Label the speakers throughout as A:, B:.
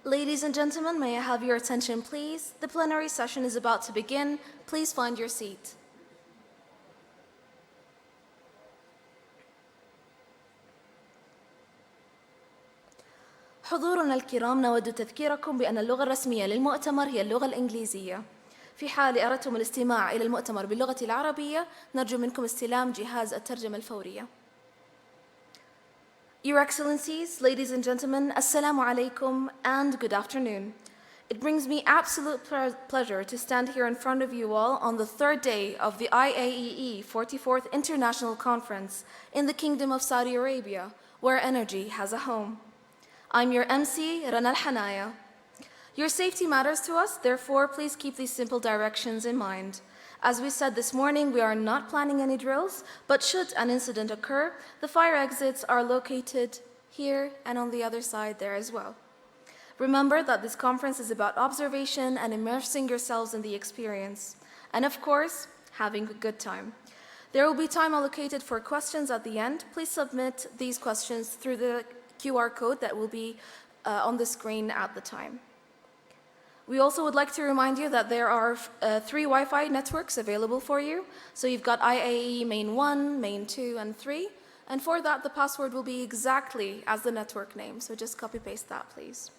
A: Ladies and gentlemen, may I have your attention, please? The plenary session is about to begin. Please find your seat. حضورنا الكرام، نود تذكيركم بأن اللغة الرسمية للمؤتمر هي اللغة الإنجليزية. في حال أردتم الاستماع إلى المؤتمر باللغة العربية، نرجو منكم استلام جهاز الترجمة الفورية. Your Excellencies, ladies and gentlemen, Assalamu alaikum and good afternoon. It brings me absolute pleasure to stand here in front of you all on the third day of the IAEE 44th International Conference in the Kingdom of Saudi Arabia, where energy has a home. I'm your MC, Rana Al-Hanaya. Your safety matters to us, therefore please keep these simple directions in mind. As we said this morning, we are not planning any drills, but should an incident occur, the fire exits are located here and on the other side there as well. Remember that this conference is about observation and immersing yourselves in the experience, and of course, having a good time. There will be time allocated for questions at the end. Please submit these questions through the QR code that will be on the screen at the time. We also would like to remind you that there are 3 Wi-Fi networks available for you. So you've got IAE Main 1, Main 2, and 3. And for that, the password will be exactly as the network name. So just copy-paste that, please.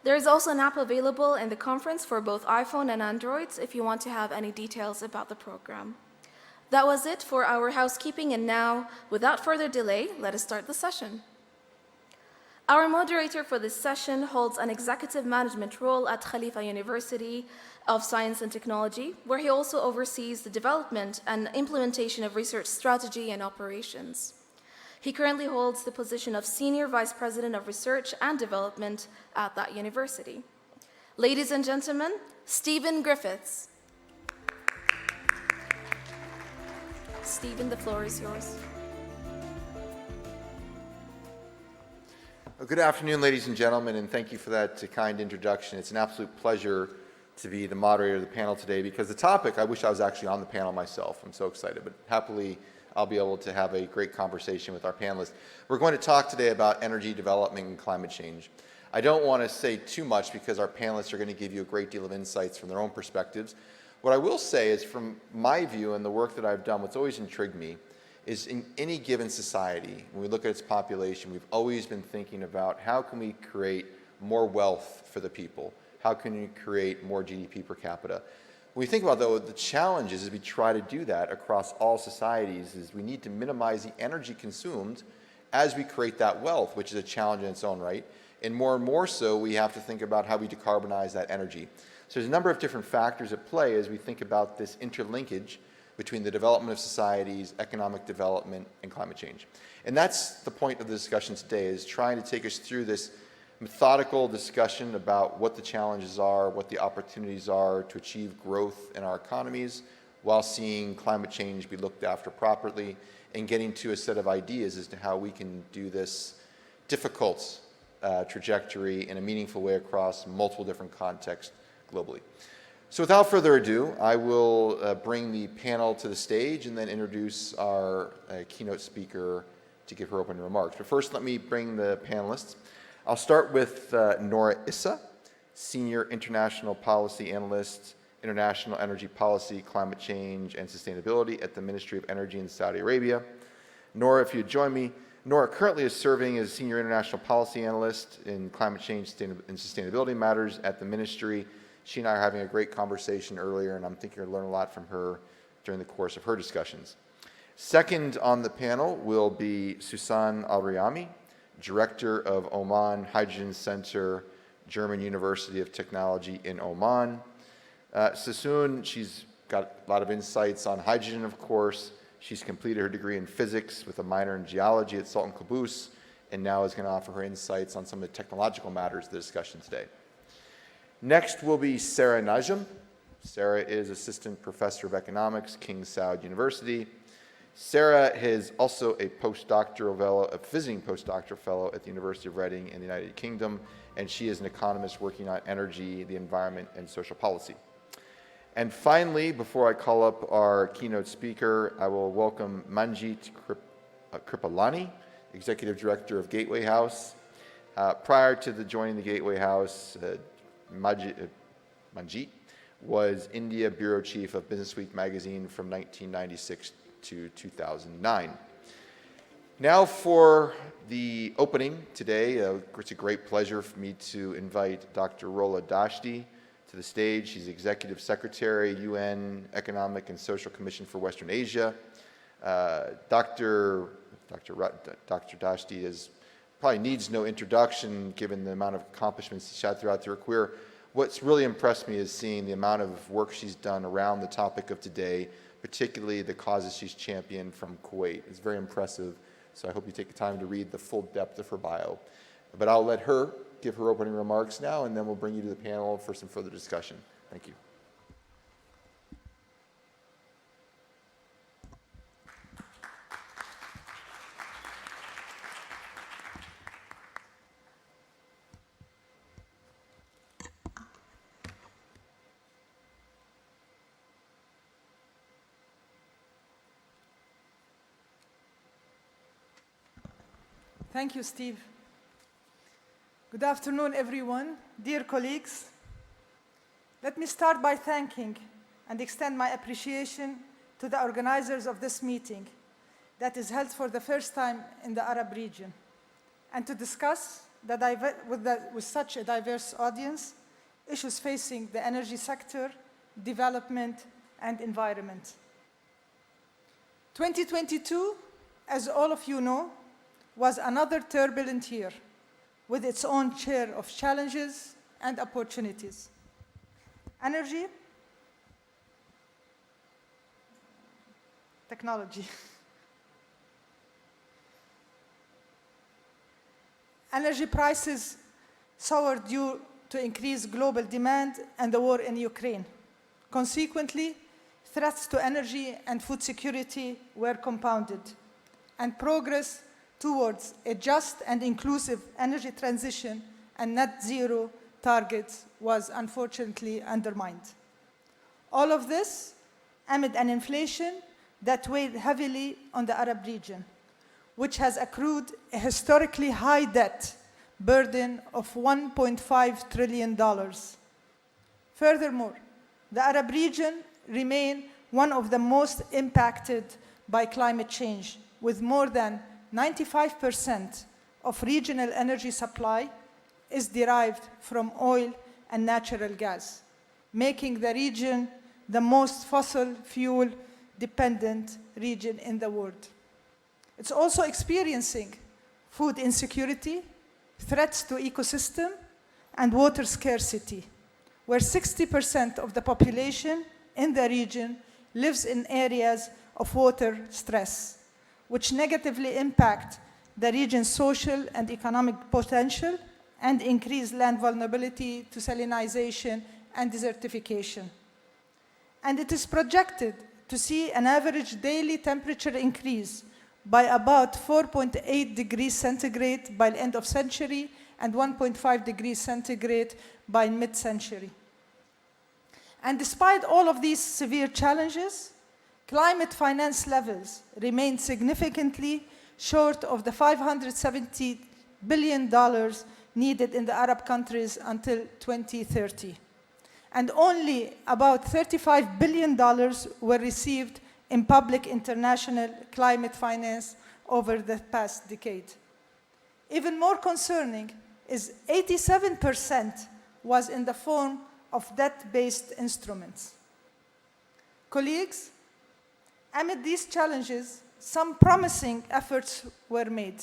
A: There is also an app available in the conference for both iPhone and Androids if you want to have any details about the program. That was it for our housekeeping. And now, without further delay, let us start the session. Our moderator for this session holds an executive management role at Khalifa University of Science and Technology, where he also oversees the development and implementation of research strategy and operations. He currently holds the position of Senior Vice President of Research and Development at that university. Ladies and gentlemen, Stephen Griffiths. Stephen, the floor is yours.
B: Good afternoon, ladies and gentlemen, and thank you for that kind introduction. It's an absolute pleasure to be the moderator of the panel today because the topic, I wish I was actually on the panel myself. I'm so excited, but happily I'll be able to have a great conversation with our panelists. We're going to talk today about energy development and climate change. I don't want to say too much because our panelists are going to give you a great deal of insights from their own perspectives. What I will say is from my view and the work that I've done, what's always intrigued me is in any given society, when we look at its population, we've always been thinking about how can we create more wealth for the people? How can we create more GDP per capita? When we think about, though, the challenges as we try to do that across all societies is we need to minimize the energy consumed as we create that wealth, which is a challenge in its own right. And more so, we have to think about how we decarbonize that energy. So there's a number of different factors at play as we think about this interlinkage between the development of societies, economic development, and climate change. And that's the point of the discussion today, is trying to take us through this methodical discussion about what the challenges are, what the opportunities are to achieve growth in our economies, while seeing climate change be looked after properly, and getting to a set of ideas as to how we can do this difficult trajectory in a meaningful way across multiple different contexts globally. So without further ado, I will bring the panel to the stage and then introduce our keynote speaker to give her opening remarks. But first, let me bring the panelists. I'll start with Noura Issa, Senior International Policy Analyst, International Energy Policy, Climate Change, and Sustainability at the Ministry of Energy in Saudi Arabia. Noura, if you'd join me. Noura currently is serving as Senior International Policy Analyst in Climate Change and Sustainability Matters at the Ministry. She and I are having a great conversation earlier, and I'm thinking I'll learn a lot from her during the course of her discussions. Second on the panel will be Sausan Al-Riyami, Director of Oman Hydrogen Center, German University of Technology in Oman. Sausan, she's got a lot of insights on hydrogen, of course. She's completed her degree in physics with a minor in geology at Sultan Qaboos, and now is going to offer her insights on some of the technological matters of the discussion today. Next will be Sarah Najm. Sarah is Assistant Professor of Economics, King Saud University. Sarah is also a postdoctoral fellow, a visiting postdoctoral fellow at the University of Reading in the United Kingdom, and she is an economist working on energy, the environment, and social policy. And finally, before I call up our keynote speaker, I will welcome Manjit Kripalani, Executive Director of Gateway House. Prior to joining the Gateway House, Manjeet was India Bureau Chief of Business Week magazine from 1996 to 2009. Now for the opening today, it's a great pleasure for me to invite Dr. Rola Dashti to the stage. She's Executive Secretary, UN Economic and Social Commission for Western Asia. Dr. Dashti probably needs no introduction given the amount of accomplishments she's had throughout her career. What's really impressed me is seeing the amount of work she's done around the topic of today, particularly the causes she's championed from Kuwait. It's very impressive, so I hope you take the time to read the full depth of her bio. But I'll let her give her opening remarks now, and then we'll bring you to the panel for some further discussion. Thank you.
C: Thank you, Steve. Good afternoon, everyone. Dear colleagues, let me start by thanking and extend my appreciation to the organizers of this meeting that is held for the first time in the Arab region, and to discuss with such a diverse audience issues facing the energy sector, development, and environment. 2022, as all of you know, was another turbulent year with its own share of challenges and opportunities. Energy, technology. Energy prices soared due to increased global demand and the war in Ukraine. Consequently, threats to energy and food security were compounded, and progress towards a just and inclusive energy transition and net zero targets was unfortunately undermined. All of this amid an inflation that weighed heavily on the Arab region, which has accrued a historically high debt burden of $1.5 trillion. Furthermore, the Arab region remains one of the most impacted by climate change, with more than 95% of regional energy supply is derived from oil and natural gas, making the region the most fossil fuel dependent region in the world. It's also experiencing food insecurity, threats to ecosystem, and water scarcity, where 60% of the population in the region lives in areas of water stress, which negatively impact the region's social and economic potential and increase land vulnerability to salinization and desertification. And it is projected to see an average daily temperature increase by about 4.8 degrees centigrade by the end of century and 1.5 degrees centigrade by mid-century. And despite all of these severe challenges, climate finance levels remain significantly short of the $570 billion needed in the Arab countries until 2030. And only about $35 billion were received in public international climate finance over the past decade. Even more concerning is 87% was in the form of debt-based instruments. Colleagues, amid these challenges, some promising efforts were made.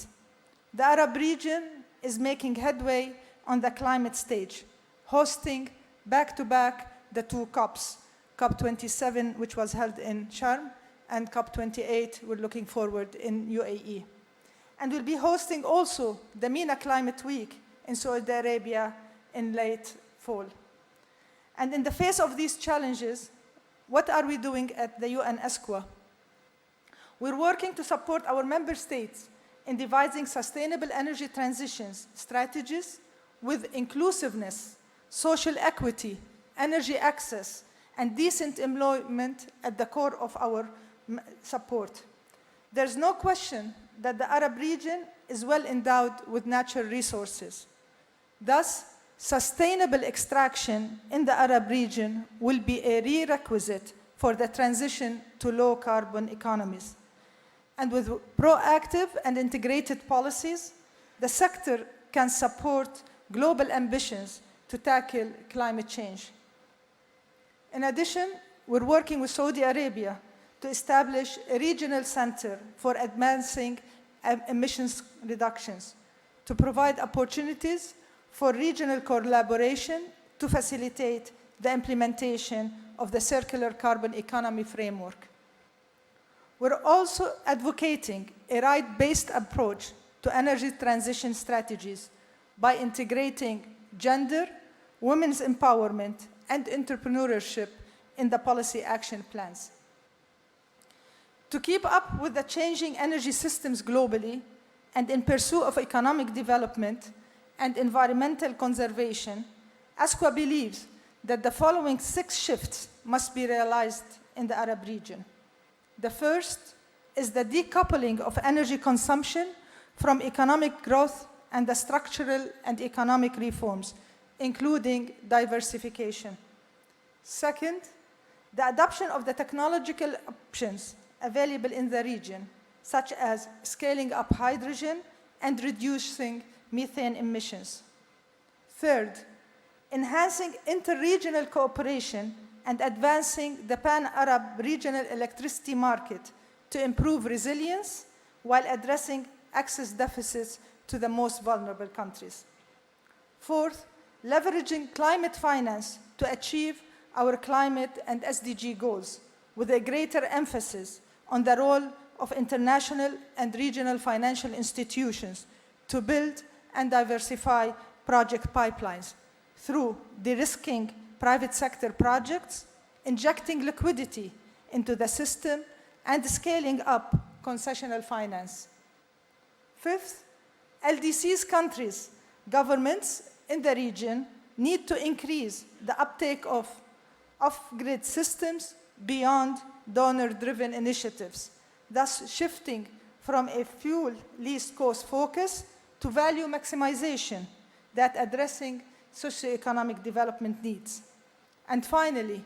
C: The Arab region is making headway on the climate stage, hosting back-to-back the two COPs, COP27, which was held in Sharm, and COP28, we're looking forward in UAE. And we'll be hosting also the MENA Climate Week in Saudi Arabia in late fall. And in the face of these challenges, what are we doing at the UNESCWA? We're working to support our member states in devising sustainable energy transitions strategies with inclusiveness, social equity, energy access, and decent employment at the core of our support. There's no question that the Arab region is well endowed with natural resources. Thus, sustainable extraction in the Arab region will be a prerequisite for the transition to low-carbon economies. And with proactive and integrated policies, the sector can support global ambitions to tackle climate change. In addition, we're working with Saudi Arabia to establish a regional center for advancing emissions reductions, to provide opportunities for regional collaboration to facilitate the implementation of the circular carbon economy framework. We're also advocating a right-based approach to energy transition strategies by integrating gender, women's empowerment, and entrepreneurship in the policy action plans. To keep up with the changing energy systems globally and in pursuit of economic development and environmental conservation, UNESCWA believes that the following 6 shifts must be realized in the Arab region. The first is the decoupling of energy consumption from economic growth and the structural and economic reforms, including diversification. Second, the adoption of the technological options available in the region, such as scaling up hydrogen and reducing methane emissions. Third, enhancing interregional cooperation and advancing the pan-Arab regional electricity market to improve resilience while addressing access deficits to the most vulnerable countries. Fourth, leveraging climate finance to achieve our climate and SDG goals with a greater emphasis on the role of international and regional financial institutions to build and diversify project pipelines through de-risking private sector projects, injecting liquidity into the system, and scaling up concessional finance. Fifth, LDC's countries, governments in the region need to increase the uptake of off-grid systems beyond donor-driven initiatives, thus shifting from a fuel least cost focus to value maximization that addressing socioeconomic development needs. And finally,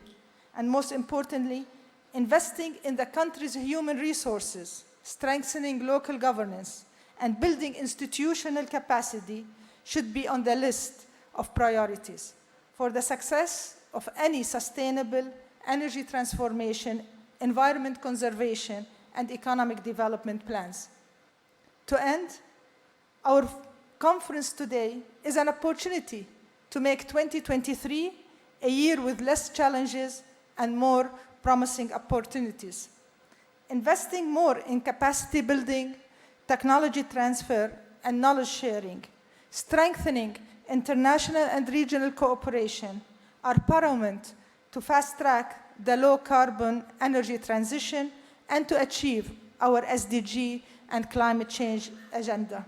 C: and most importantly, investing in the country's human resources, strengthening local governance, and building institutional capacity should be on the list of priorities for the success of any sustainable energy transformation, environment conservation, and economic development plans. To end, our conference today is an opportunity to make 2023 a year with less challenges and more promising opportunities. Investing more in capacity building, technology transfer, and knowledge sharing, strengthening international and regional cooperation are paramount to fast-track the low-carbon energy transition and to achieve our SDG and climate change agenda.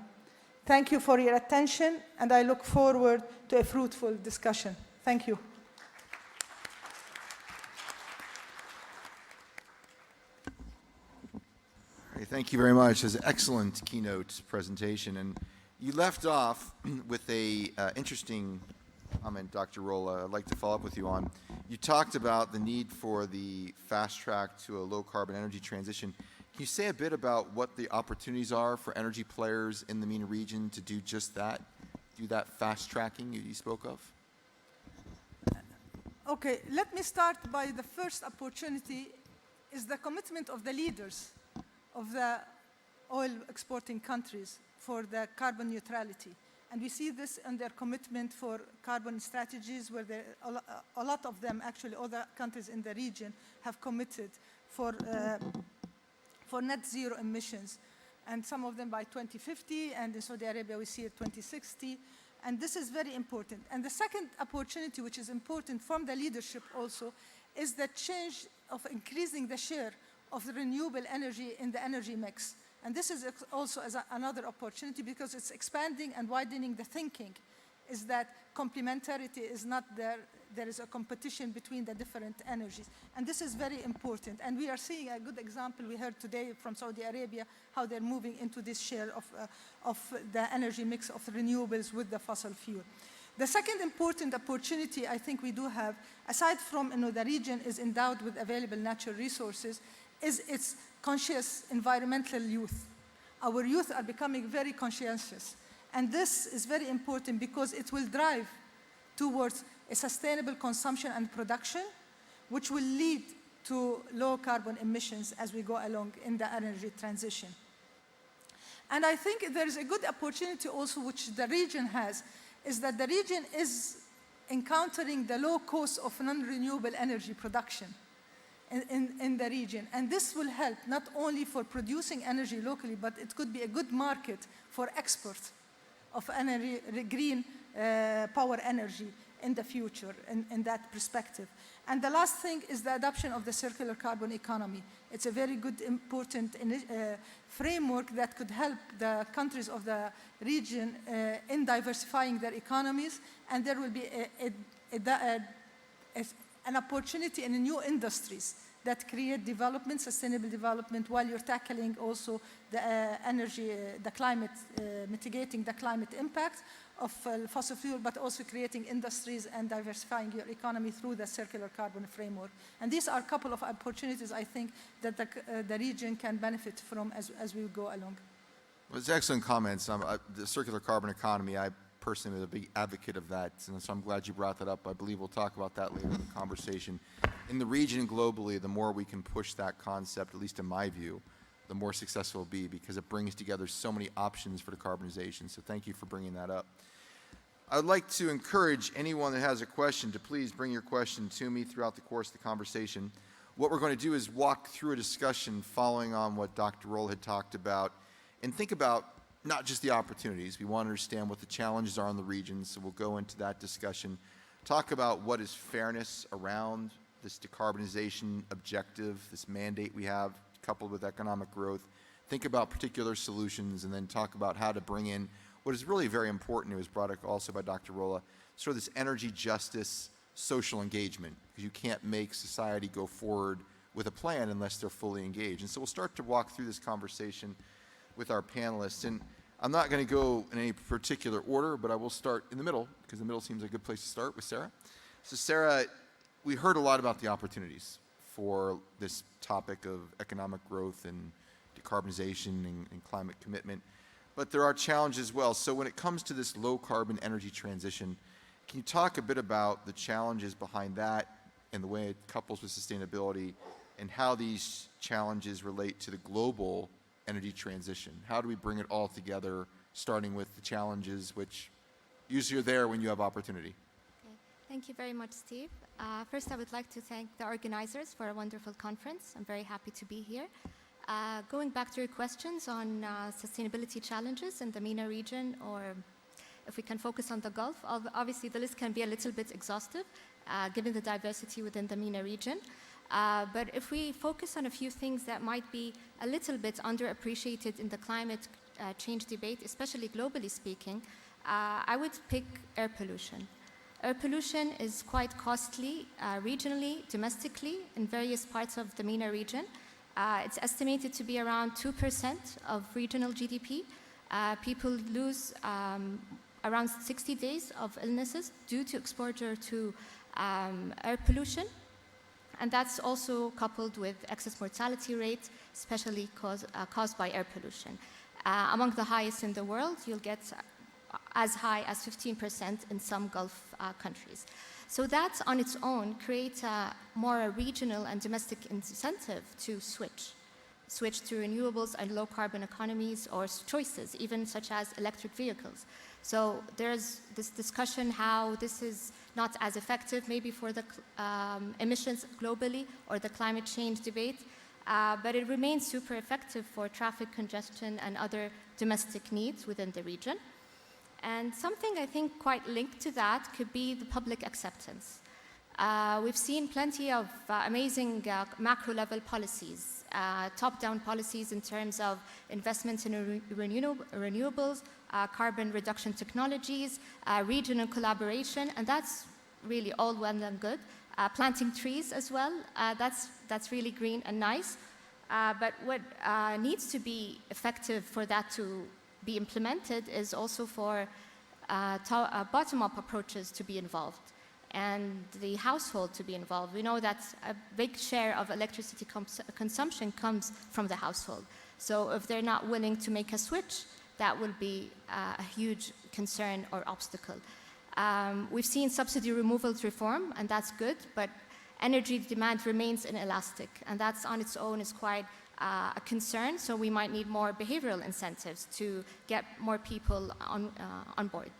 C: Thank you for your attention, and I look forward to a fruitful discussion. Thank you.
B: Thank you very much. It was an excellent keynote presentation. And you left off with an interesting comment, Dr. Rola, I'd like to follow up with you on. You talked about the need for the fast track to a low carbon energy transition. Can you say a bit about what the opportunities are for energy players in the MENA region to do just that, do that fast tracking you spoke of?
C: Okay, let me start by the first opportunity is the commitment of the leaders of the oil exporting countries for the carbon neutrality. And we see this in their commitment for carbon strategies where a lot of them, actually other countries in the region, have committed for net zero emissions. And some of them by 2050, and in Saudi Arabia we see it 2060. And this is very important. And the second opportunity, which is important from the leadership also, is the change of increasing the share of the renewable energy in the energy mix. And this is also another opportunity because it's expanding and widening the thinking, is that complementarity is not there there is a competition between the different energies. And this is very important. And we are seeing a good example. We heard today from Saudi Arabia how they're moving into this share of the energy mix of renewables with the fossil fuel. The second important opportunity I think we do have, aside from the region is endowed with available natural resources, is its conscious environmental youth. Our youth are becoming very conscientious. And this is very important because it will drive towards a sustainable consumption and production, which will lead to low carbon emissions as we go along in the energy transition. And I think there is a good opportunity also which the region has, is that the region is encountering the low cost of non-renewable energy production in the region. And this will help not only for producing energy locally, but it could be a good market for export of energy, green power energy in the future in that perspective. And the last thing is the adoption of the circular carbon economy. It's a very good, important framework that could help the countries of the region in diversifying their economies, and there will be an opportunity in new industries that create development, sustainable development, while you're tackling also the energy, the climate, mitigating the climate impact of fossil fuel, but also creating industries and diversifying your economy through the circular carbon framework. And these are a couple of opportunities, I think, that the region can benefit from as we go along.
B: Well, it's excellent comments. The circular carbon economy, I personally am a big advocate of that, and so I'm glad you brought that up. I believe we'll talk about that later in the conversation. In the region and globally, the more we can push that concept, at least in my view, the more successful it'll be, because it brings together so many options for decarbonization. So thank you for bringing that up. I'd like to encourage anyone that has a question to please bring your question to me throughout the course of the conversation. What we're going to do is walk through a discussion following on what Dr. Rola had talked about, and think about not just the opportunities. We want to understand what the challenges are in the region, so we'll go into that discussion. Talk about what is fairness around this decarbonization objective, this mandate we have, coupled with economic growth. Think about particular solutions, and then talk about how to bring in what is really very important. It was brought up also by Dr. Rola, sort of this energy justice social engagement, because you can't make society go forward with a plan unless they're fully engaged. And so we'll start to walk through this conversation with our panelists. And I'm not going to go in any particular order, but I will start in the middle, because the middle seems like a good place to start, with Sarah. So Sarah, we heard a lot about the opportunities for this topic of economic growth and decarbonization and climate commitment, but there are challenges as well. So when it comes to this low carbon energy transition, can you talk a bit about the challenges behind that and the way it couples with sustainability, and how these challenges relate to the global energy transition? How do we bring it all together, starting with the challenges, which usually are there when you have opportunity?
D: Okay. Thank you very much, Steve. First, I would like to thank the organizers for a wonderful conference. I'm very happy to be here. Going back to your questions on sustainability challenges in the MENA region, or if we can focus on the Gulf, obviously the list can be a little bit exhaustive given the diversity within the MENA region. But if we focus on a few things that might be a little bit underappreciated in the climate change debate, especially globally speaking, I would pick air pollution. Air pollution is quite costly regionally, domestically, in various parts of the MENA region. It's estimated to be around 2% of regional GDP. People lose around 60 days of illnesses due to exposure to air pollution. And that's also coupled with excess mortality rates, especially caused by air pollution. Among the highest in the world, you'll get as high as 15% in some Gulf countries. So that on its own creates a more regional and domestic incentive to switch to renewables and low carbon economies, or choices, even such as electric vehicles. So there's this discussion how this is not as effective maybe for the emissions globally or the climate change debate, but it remains super effective for traffic congestion and other domestic needs within the region. And something I think quite linked to that could be the public acceptance. We've seen plenty of amazing macro level policies, top-down policies in terms of investments in renewables, carbon reduction technologies, regional collaboration, and that's really all well and good. Planting trees as well, that's really green and nice. But what needs to be effective for that to be implemented is also for bottom-up approaches to be involved and the household to be involved. We know that a big share of electricity consumption comes from the household. So if they're not willing to make a switch, that will be a huge concern or obstacle. We've seen subsidy removals reform, and that's good, but energy demand remains inelastic, and that's on its own is quite a concern, so we might need more behavioral incentives to get more people on board.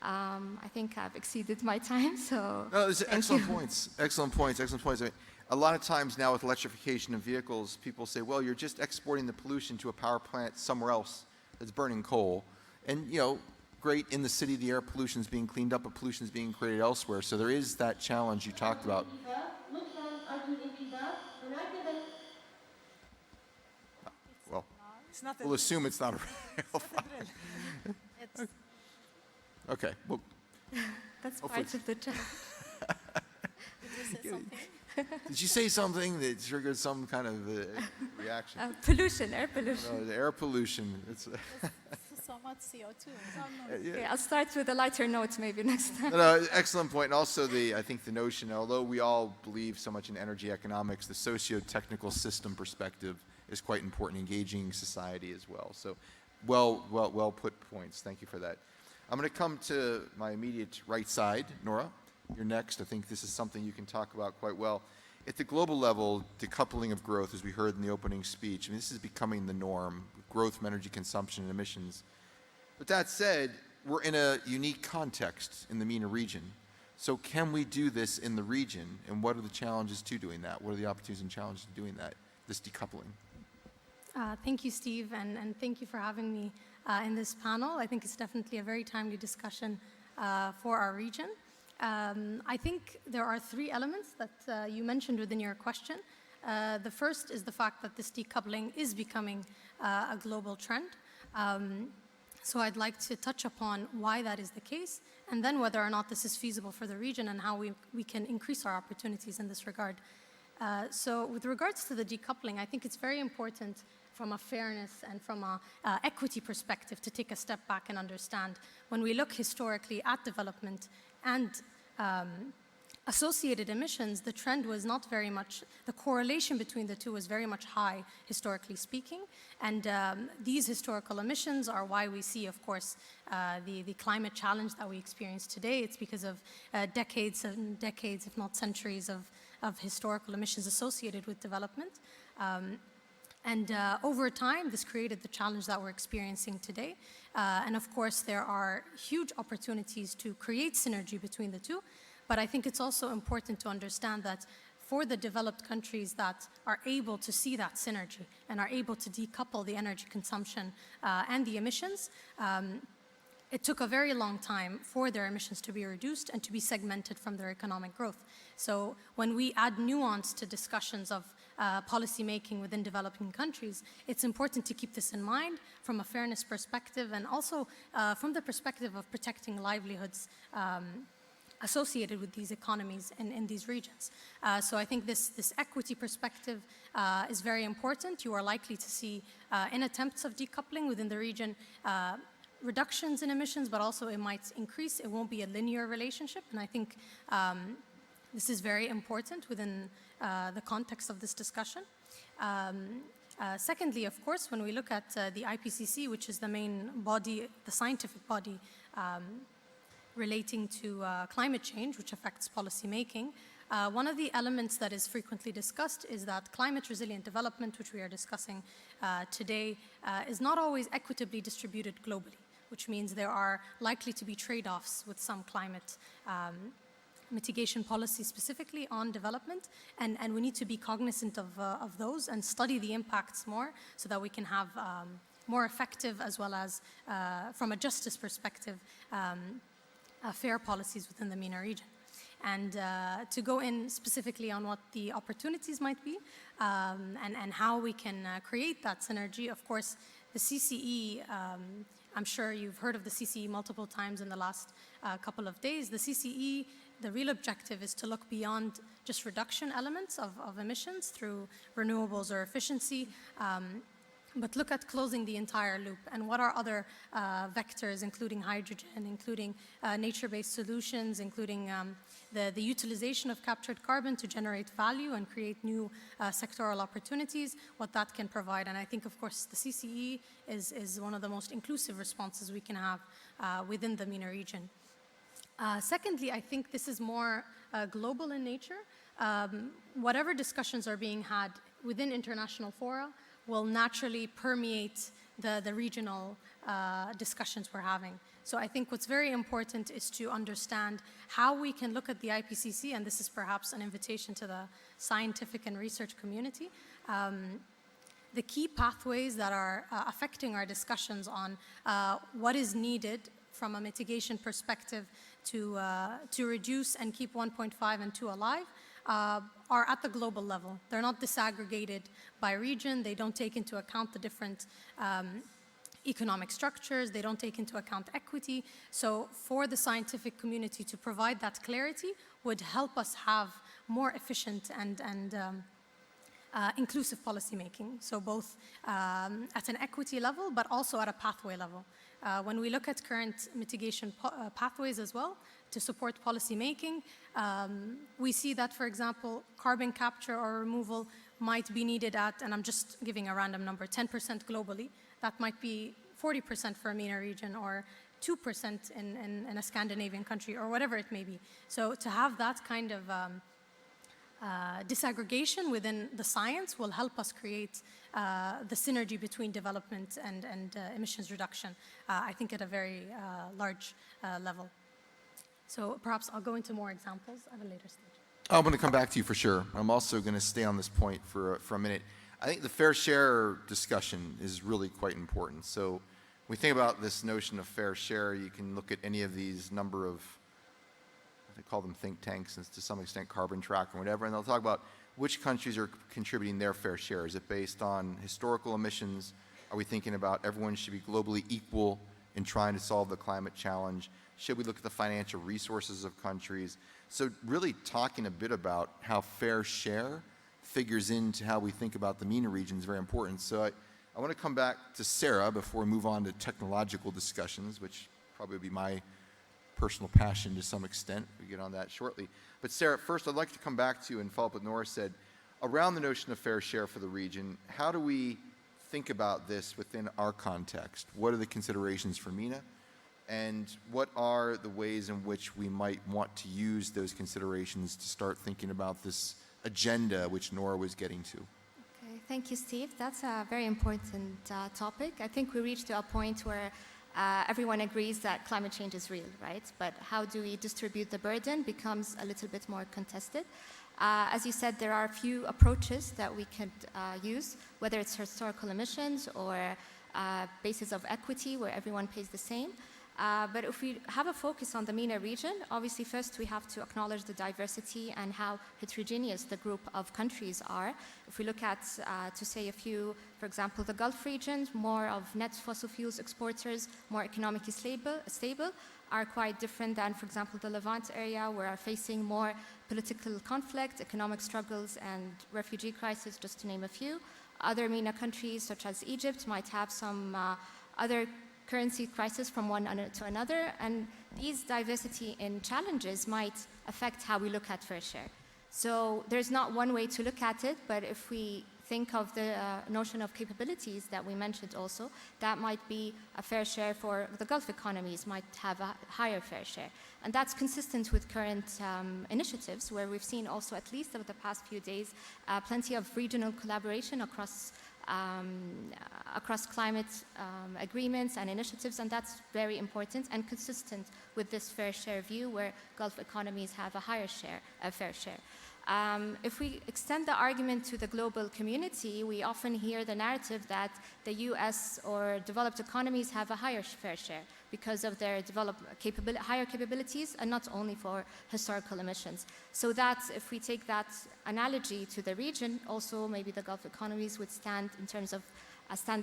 D: I think I've exceeded my time, so
B: no, those are excellent points. Excellent points. Excellent points. I mean, a lot of times now with electrification of vehicles, people say, well, you're just exporting the pollution to a power plant somewhere else that's burning coal. And, you know, great, in the city, the air pollution is being cleaned up, but pollution is being created elsewhere. So there is that challenge you talked about. Well, we'll assume it's not a rail. Okay. Well,
D: that's part of the challenge.
B: did you say something that triggered some kind of reaction?
D: Pollution, air pollution.
B: The air pollution. It's
E: so much CO2.
D: Okay, I'll start with a lighter note maybe next time.
B: No, excellent point. And also, I think the notion, although we all believe so much in energy economics, the socio-technical system perspective is quite important, engaging society as well. So, well put points. Thank you for that. I'm going to come to my immediate right side, Noura. You're next. I think this is something you can talk about quite well. At the global level, decoupling of growth, as we heard in the opening speech, I mean, this is becoming the norm, growth from energy consumption and emissions. But that said, we're in a unique context in the MENA region. So can we do this in the region, and what are the challenges to doing that? What are the opportunities and challenges to doing that, this decoupling?
F: Thank you, Steve, and thank you for having me in this panel. I think it's definitely a very timely discussion for our region. I think there are three elements that you mentioned within your question. The first is the fact that this decoupling is becoming a global trend. So I'd like to touch upon why that is the case, and then whether or not this is feasible for the region and how we can increase our opportunities in this regard. So with regards to the decoupling, I think it's very important from a fairness and from a equity perspective to take a step back and understand when we look historically at development and associated emissions, the trend was not very much, the correlation between the two was very much high, historically speaking. And these historical emissions are why we see, of course, the climate challenge that we experience today. It's because of decades and decades, if not centuries, of historical emissions associated with development. And over time, this created the challenge that we're experiencing today. And of course, there are huge opportunities to create synergy between the two. But I think it's also important to understand that for the developed countries that are able to see that synergy and are able to decouple the energy consumption and the emissions, it took a very long time for their emissions to be reduced and to be segmented from their economic growth. So when we add nuance to discussions of policy making within developing countries, it's important to keep this in mind from a fairness perspective and also from the perspective of protecting livelihoods associated with these economies in these regions. So I think this equity perspective is very important. You are likely to see in attempts of decoupling within the region reductions in emissions, but also it might increase. It won't be a linear relationship, and I think this is very important within the context of this discussion. Secondly, of course, when we look at the IPCC, which is the main body, the scientific body relating to climate change, which affects policy making, one of the elements that is frequently discussed is that climate resilient development, which we are discussing today, is not always equitably distributed globally, which means there are likely to be trade-offs with some climate mitigation policies specifically on development, and we need to be cognizant of those and study the impacts more so that we can have more effective as well as, from a justice perspective, fair policies within the MENA region. And to go in specifically on what the opportunities might be and how we can create that synergy, of course, the CCE, I'm sure you've heard of the CCE multiple times in the last couple of days. The CCE the real objective is to look beyond just reduction elements of emissions through renewables or efficiency, but look at closing the entire loop and what are other vectors, including hydrogen, including nature-based solutions, including the utilization of captured carbon to generate value and create new sectoral opportunities, what that can provide. And I think, of course, the CCE is one of the most inclusive responses we can have within the MENA region. Secondly, I think this is more global in nature. Whatever discussions are being had within international fora will naturally permeate the regional discussions we're having. So I think what's very important is to understand how we can look at the IPCC, and this is perhaps an invitation to the scientific and research community, the key pathways that are affecting our discussions on what is needed from a mitigation perspective to reduce and keep 1.5 and 2 alive are at the global level. They're not disaggregated by region. They don't take into account the different economic structures. They don't take into account equity. So for the scientific community to provide that clarity would help us have more efficient and inclusive policymaking. So both at an equity level, but also at a pathway level. When we look at current mitigation pathways as well to support policymaking, we see that, for example, carbon capture or removal might be needed at, and I'm just giving a random number, 10% globally. That might be 40% for a MENA region or 2% in a Scandinavian country or whatever it may be. So to have that kind of disaggregation within the science will help us create the synergy between development and emissions reduction, I think at a very large level. So perhaps I'll go into more examples at a later stage.
B: I'm going to come back to you for sure. I'm also going to stay on this point for a minute. I think the fair share discussion is really quite important. So when we think about this notion of fair share, you can look at any of these number of, they call them think tanks, and to some extent carbon track or whatever, and they'll talk about which countries are contributing their fair share. Is it based on historical emissions? Are we thinking about everyone should be globally equal in trying to solve the climate challenge? Should we look at the financial resources of countries? So really talking a bit about how fair share figures into how we think about the MENA region is very important. So I want to come back to Sarah before we move on to technological discussions, which probably would be my personal passion to some extent. We get on that shortly. But Sarah, first I'd like to come back to you and follow up what Noura said. Around the notion of fair share for the region, how do we think about this within our context? What are the considerations for MENA? And what are the ways in which we might want to use those considerations to start thinking about this agenda which Noura was getting to?
D: Okay, thank you, Steve. That's a very important topic. I think we reached to a point where everyone agrees that climate change is real, right? But how do we distribute the burden becomes a little bit more contested. As you said, there are a few approaches that we could use, whether it's historical emissions or basis of equity where everyone pays the same. But if we have a focus on the MENA region, obviously first we have to acknowledge the diversity and how heterogeneous the group of countries are. If we look at, to say a few, for example, the Gulf region, more of net fossil fuels exporters, more economically stable, are quite different than, for example, the Levant area, where are facing more political conflict, economic struggles, and refugee crisis, just to name a few. Other MENA countries, such as Egypt, might have some other currency crisis from one to another, and these diversity in challenges might affect how we look at fair share. So there's not one way to look at it, but if we think of the notion of capabilities that we mentioned also, that might be a fair share for the Gulf economies, might have a higher fair share. And that's consistent with current initiatives, where we've seen also, at least over the past few days, plenty of regional collaboration across climate agreements and initiatives, and that's very important and consistent with this fair share view, where Gulf economies have a higher share, a fair share. If we extend the argument to the global community, we often hear the narrative that the US or developed economies have a higher fair share because of their higher capabilities, and not only for historical emissions. So that if we take that analogy to the region, also maybe the Gulf economies would stand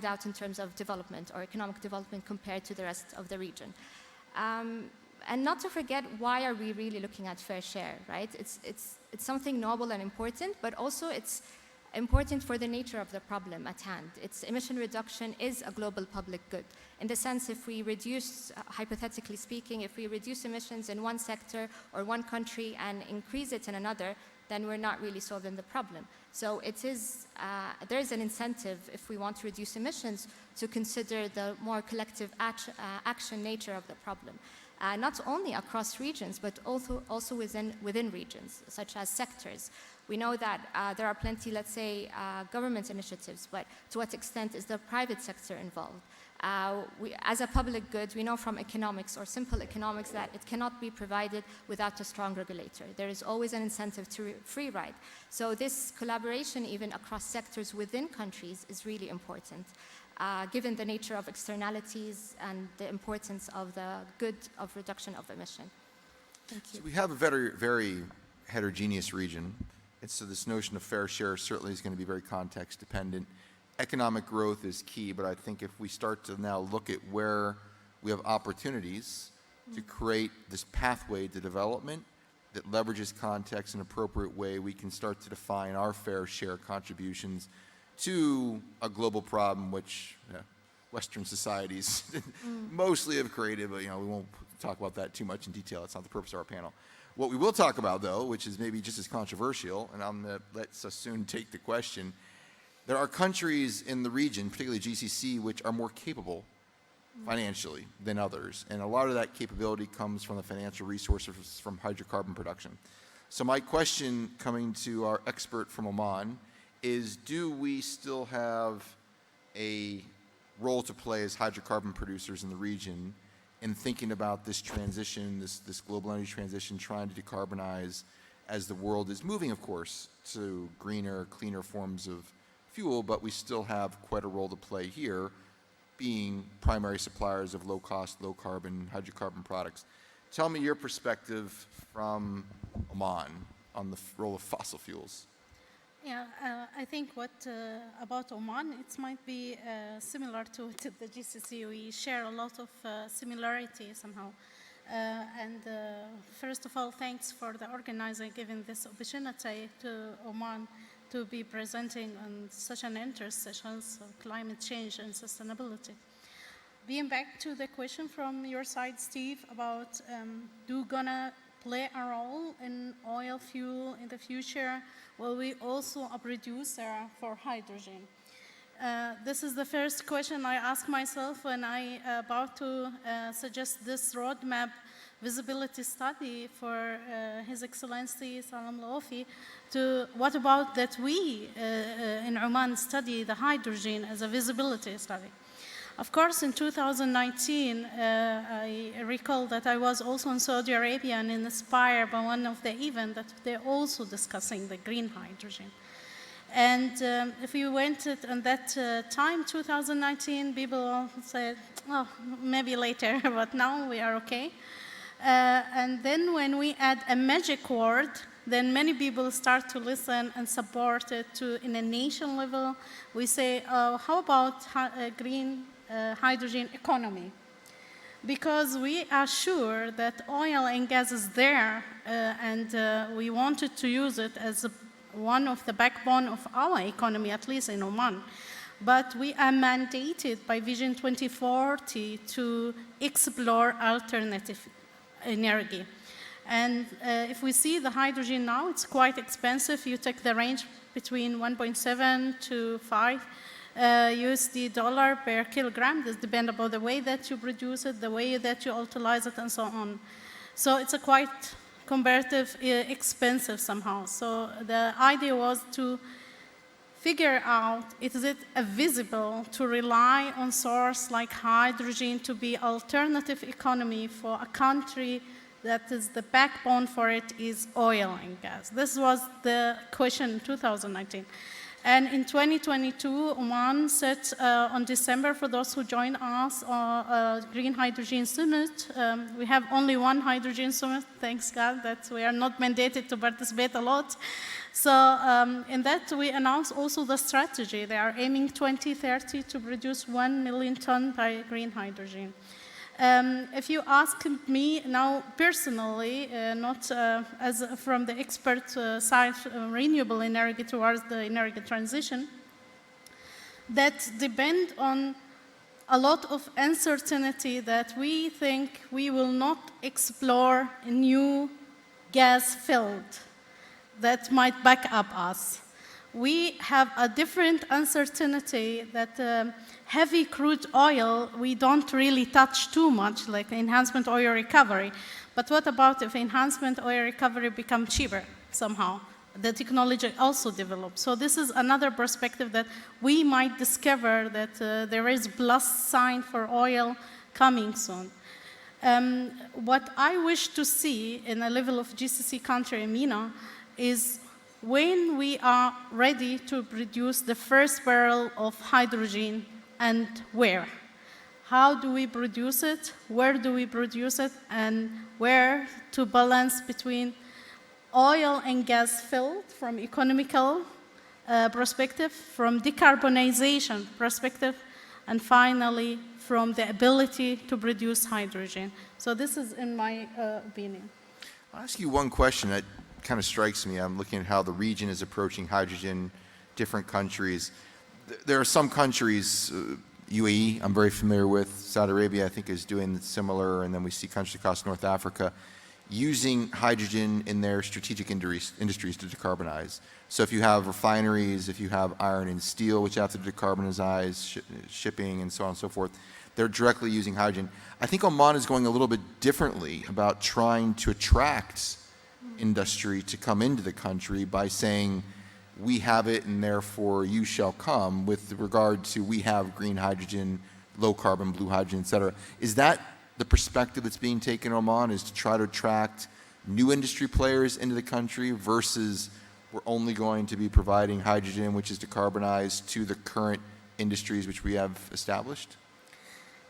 D: out in terms of development or economic development compared to the rest of the region. and not to forget, why are we really looking at fair share, right? It's something noble and important, but also it's important for the nature of the problem at hand. Emission reduction is a global public good. In the sense, if we reduce, hypothetically speaking, if we reduce emissions in one sector or one country and increase it in another, then we're not really solving the problem. So there is an incentive, if we want to reduce emissions, to consider the more collective action nature of the problem. Not only across regions, but also within regions, such as sectors. We know that there are plenty, let's say, government initiatives, but to what extent is the private sector involved? As a public good, we know from economics or simple economics that it cannot be provided without a strong regulator. There is always an incentive to free ride. So this collaboration, even across sectors within countries, is really important, given the nature of externalities and the importance of the good of reduction of emission. Thank you.
B: So we have a very, very heterogeneous region. And so this notion of fair share certainly is going to be very context dependent. Economic growth is key, but I think if we start to now look at where we have opportunities to create this pathway to development that leverages context in an appropriate way, we can start to define our fair share contributions to a global problem which Western societies mostly have created, but we won't talk about that too much in detail. That's not the purpose of our panel. What we will talk about, though, which is maybe just as controversial, and I'm going to let Sausan take the question, there are countries in the region, particularly GCC, which are more capable financially than others. And a lot of that capability comes from the financial resources from hydrocarbon production. So my question, coming to our expert from Oman, is do we still have a role to play as hydrocarbon producers in the region in thinking about this transition, this global energy transition, trying to decarbonize as the world is moving, of course, to greener, cleaner forms of fuel, but we still have quite a role to play here, being primary suppliers of low-cost, low-carbon, hydrocarbon products. Tell me your perspective from Oman on the role of fossil fuels.
E: Yeah, I think about Oman, it might be similar to the GCC. We share a lot of similarity somehow. First of all, thanks for the organizer giving this opportunity to Oman to be presenting on such an intersection of climate change and sustainability. Being back to the question from your side, Steve, about do gonna play a role in oil fuel in the future? Well, we also a producer for hydrogen. This is the first question I ask myself when I about to suggest this roadmap visibility study for His Excellency Salam Laofi. What about that we in Oman study the hydrogen as a visibility study? Of course, in 2019, I recall that I was also in Saudi Arabia and inspired by one of the events that they're also discussing the green hydrogen. And if we went at that time, 2019, people said, oh, maybe later, but now we are okay. And then when we add a magic word, then many people start to listen and support it in a nation level. We say, how about green hydrogen economy? Because we are sure that oil and gas is there and we wanted to use it as one of the backbone of our economy, at least in Oman. But we are mandated by Vision 2040 to explore alternative energy. And if we see the hydrogen now, it's quite expensive. You take the range between 1.7 to 5 USD dollar per kilogram. This depends upon the way that you produce it, the way that you utilize it, and so on. So it's a quite comparative expensive somehow. So the idea was to figure out, is it visible to rely on source like hydrogen to be alternative economy for a country that is the backbone for it is oil and gas. This was the question in 2019. And in 2022, Oman set on December, for those who join us, Green Hydrogen Summit. We have only one hydrogen summit, thanks God, that we are not mandated to participate a lot. So in that, we announced also the strategy. They are aiming 2030 to produce 1 million tons by green hydrogen. If you ask me now personally, not as from the expert side, renewable energy towards the energy transition, that depend on a lot of uncertainty that we think we will not explore a new gas field that might back up us. We have a different uncertainty that heavy crude oil, we don't really touch too much, like enhancement oil recovery. But what about if enhancement oil recovery becomes cheaper somehow? The technology also develops. So this is another perspective that we might discover that there is plus sign for oil coming soon. What I wish to see in a level of GCC country, MENA, is when we are ready to produce the first barrel of hydrogen and where. How do we produce it? Where do we produce it? And where to balance between oil and gas field from economical perspective, from decarbonization perspective, and finally from the ability to produce hydrogen. So this is in my opinion.
B: I'll ask you one question that kind of strikes me. I'm looking at how the region is approaching hydrogen, different countries. There are some countries, UAE, I'm very familiar with. Saudi Arabia, I think, is doing similar, and then we see countries across North Africa using hydrogen in their strategic industries to decarbonize. So if you have refineries, if you have iron and steel, which have to decarbonize, shipping and so on and so forth, they're directly using hydrogen. I think Oman is going a little bit differently about trying to attract industry to come into the country by saying, we have it and therefore you shall come, with regard to we have green hydrogen, low carbon, blue hydrogen, et cetera. Is that the perspective that's being taken in Oman, is to try to attract new industry players into the country versus we're only going to be providing hydrogen, which is decarbonized, to the current industries which we have established?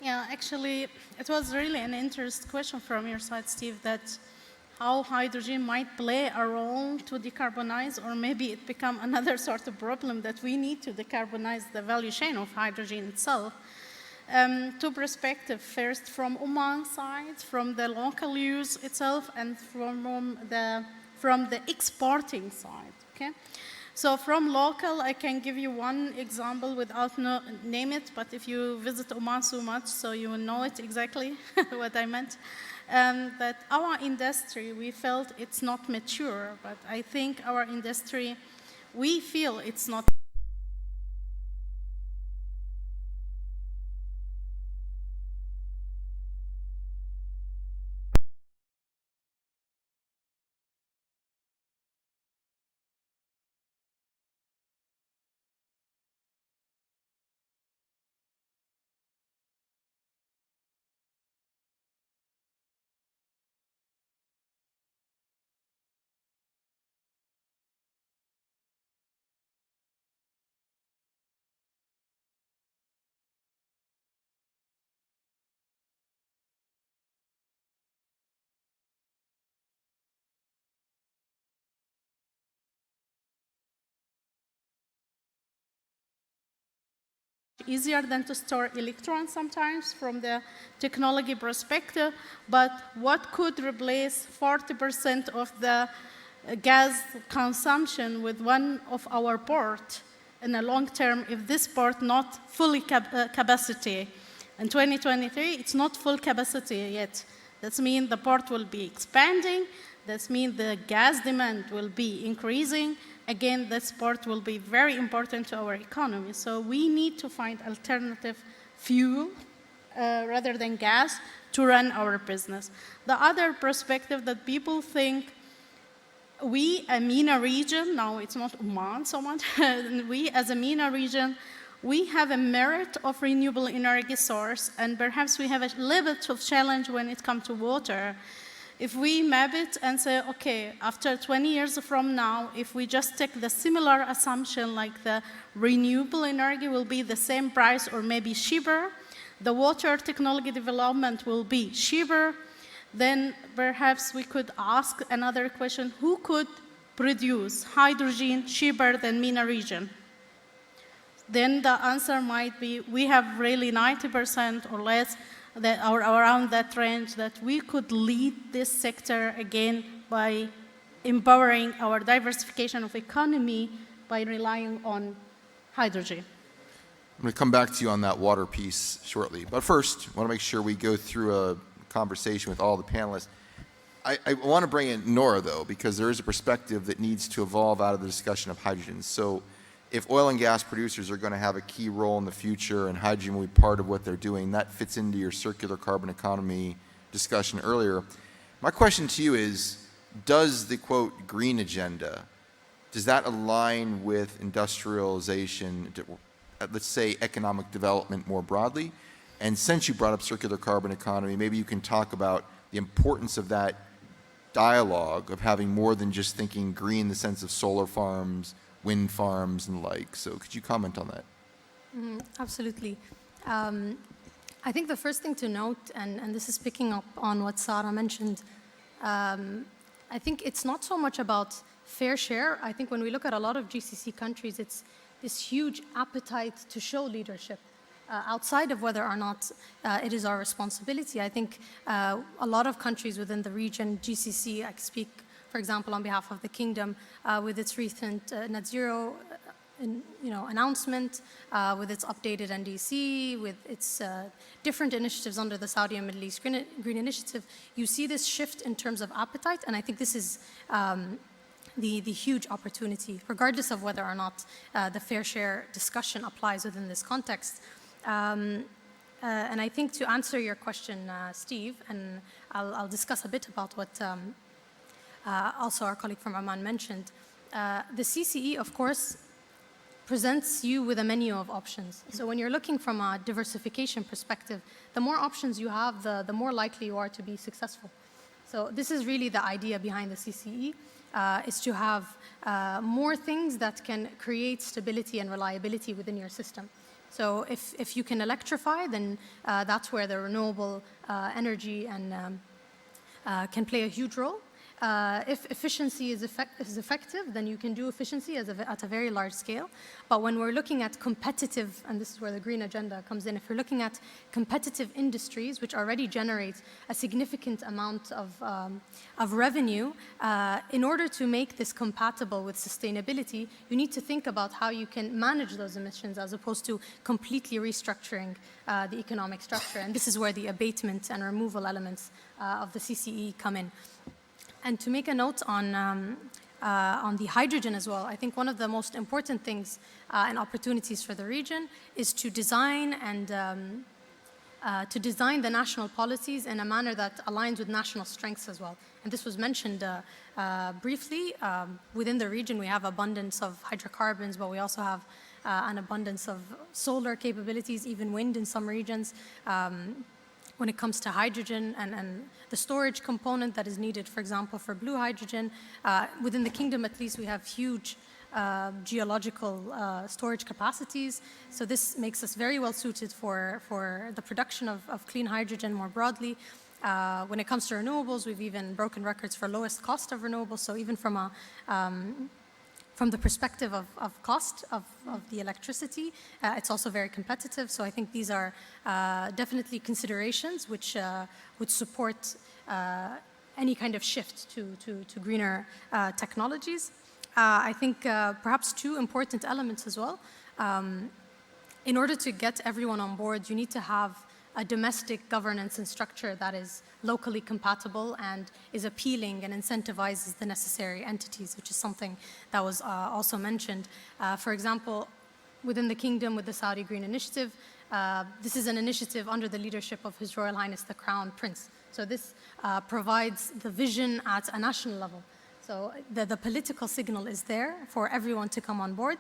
E: Yeah, actually, it was really an interesting question from your side, Steve, that how hydrogen might play a role to decarbonize, or maybe it become another sort of problem that we need to decarbonize the value chain of hydrogen itself. Two perspectives, first from Oman side, from the local use itself, and from the exporting side, okay? So from local, I can give you one example without name it, but if you visit Oman so much, so you will know it exactly what I meant. That our industry, we felt it's not mature, but I think our industry, we feel it's not. Easier than to store electrons sometimes from the technology perspective, but what could replace 40% of the gas consumption with one of our port in a long term if this port not fully capacity? In 2023, it's not full capacity yet. That means the port will be expanding. That means the gas demand will be increasing. Again, this port will be very important to our economy. So we need to find alternative fuel rather than gas to run our business. The other perspective that people think, we, a MENA region, now it's not Oman so much, we as a MENA region, we have a merit of renewable energy source, and perhaps we have a little bit of challenge when it comes to water. If we map it and say, okay, after 20 years from now, if we just take the similar assumption like the renewable energy will be the same price or maybe cheaper, the water technology development will be cheaper, then perhaps we could ask another question, who could produce hydrogen cheaper than MENA region? Then the answer might be, we have really 90% or less or around that range, that we could lead this sector again by empowering our diversification of economy by relying on hydrogen.
B: I'm going to come back to you on that water piece shortly. But first, I want to make sure we go through a conversation with all the panelists. I want to bring in Noura, though, because there is a perspective that needs to evolve out of the discussion of hydrogen. So if oil and gas producers are going to have a key role in the future and hydrogen will be part of what they're doing, that fits into your circular carbon economy discussion earlier. My question to you is, does the, quote, green agenda, does that align with industrialization, let's say economic development more broadly? And since you brought up circular carbon economy, maybe you can talk about the importance of that dialogue of having more than just thinking green in the sense of solar farms, wind farms, and the like. So could you comment on that?
F: Absolutely. I think the first thing to note, and this is picking up on what Sarah mentioned, I think it's not so much about fair share. I think when we look at a lot of GCC countries, it's this huge appetite to show leadership. Outside of whether or not it is our responsibility. I think a lot of countries within the region, GCC, I speak, for example, on behalf of the Kingdom, with its recent net zero announcement, with its updated NDC, with its different initiatives under the Saudi and Middle East Green Initiative, you see this shift in terms of appetite, and I think this is the huge opportunity, regardless of whether or not the fair share discussion applies within this context. And I think to answer your question, Steve, and I'll discuss a bit about what also our colleague from Oman mentioned, the CCE, of course, presents you with a menu of options. So when you're looking from a diversification perspective, the more options you have, the more likely you are to be successful. So this is really the idea behind the CCE, is to have more things that can create stability and reliability within your system. So if you can electrify, then that's where the renewable energy and can play a huge role. If efficiency is effective, then you can do efficiency at a very large scale. But when we're looking at competitive, and this is where the green agenda comes in, if we're looking at competitive industries, which already generate a significant amount of revenue, in order to make this compatible with sustainability, you need to think about how you can manage those emissions as opposed to completely restructuring the economic structure. And this is where the abatement and removal elements of the CCE come in. And to make a note on the hydrogen as well, I think one of the most important things and opportunities for the region is to design and to design the national policies in a manner that aligns with national strengths as well. And this was mentioned briefly. Within the region, we have abundance of hydrocarbons, but we also have an abundance of solar capabilities, even wind in some regions. When it comes to hydrogen and the storage component that is needed, for example, for blue hydrogen, within the Kingdom at least we have huge geological storage capacities. So this makes us very well suited for the production of clean hydrogen more broadly. When it comes to renewables, we've even broken records for lowest cost of renewables. So even from the perspective of cost of the electricity, it's also very competitive. So I think these are definitely considerations which would support any kind of shift to greener technologies. I think perhaps two important elements as well. In order to get everyone on board, you need to have a domestic governance and structure that is locally compatible and is appealing and incentivizes the necessary entities, which is something that was also mentioned. For example, within the Kingdom with the Saudi Green Initiative, this is an initiative under the leadership of His Royal Highness the Crown Prince. So this provides the vision at a national level. So the political signal is there for everyone to come on board.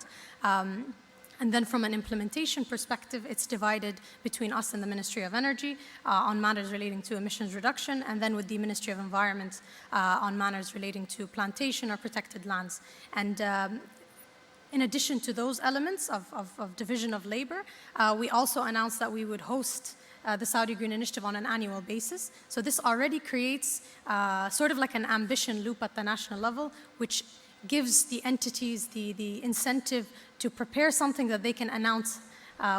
F: And then from an implementation perspective, it's divided between us and the Ministry of Energy on matters relating to emissions reduction, and then with the Ministry of Environment on matters relating to plantation or protected lands. And in addition to those elements of division of labor, we also announced that we would host the Saudi Green Initiative on an annual basis. So this already creates sort of like an ambition loop at the national level, which gives the entities the incentive to prepare something that they can announce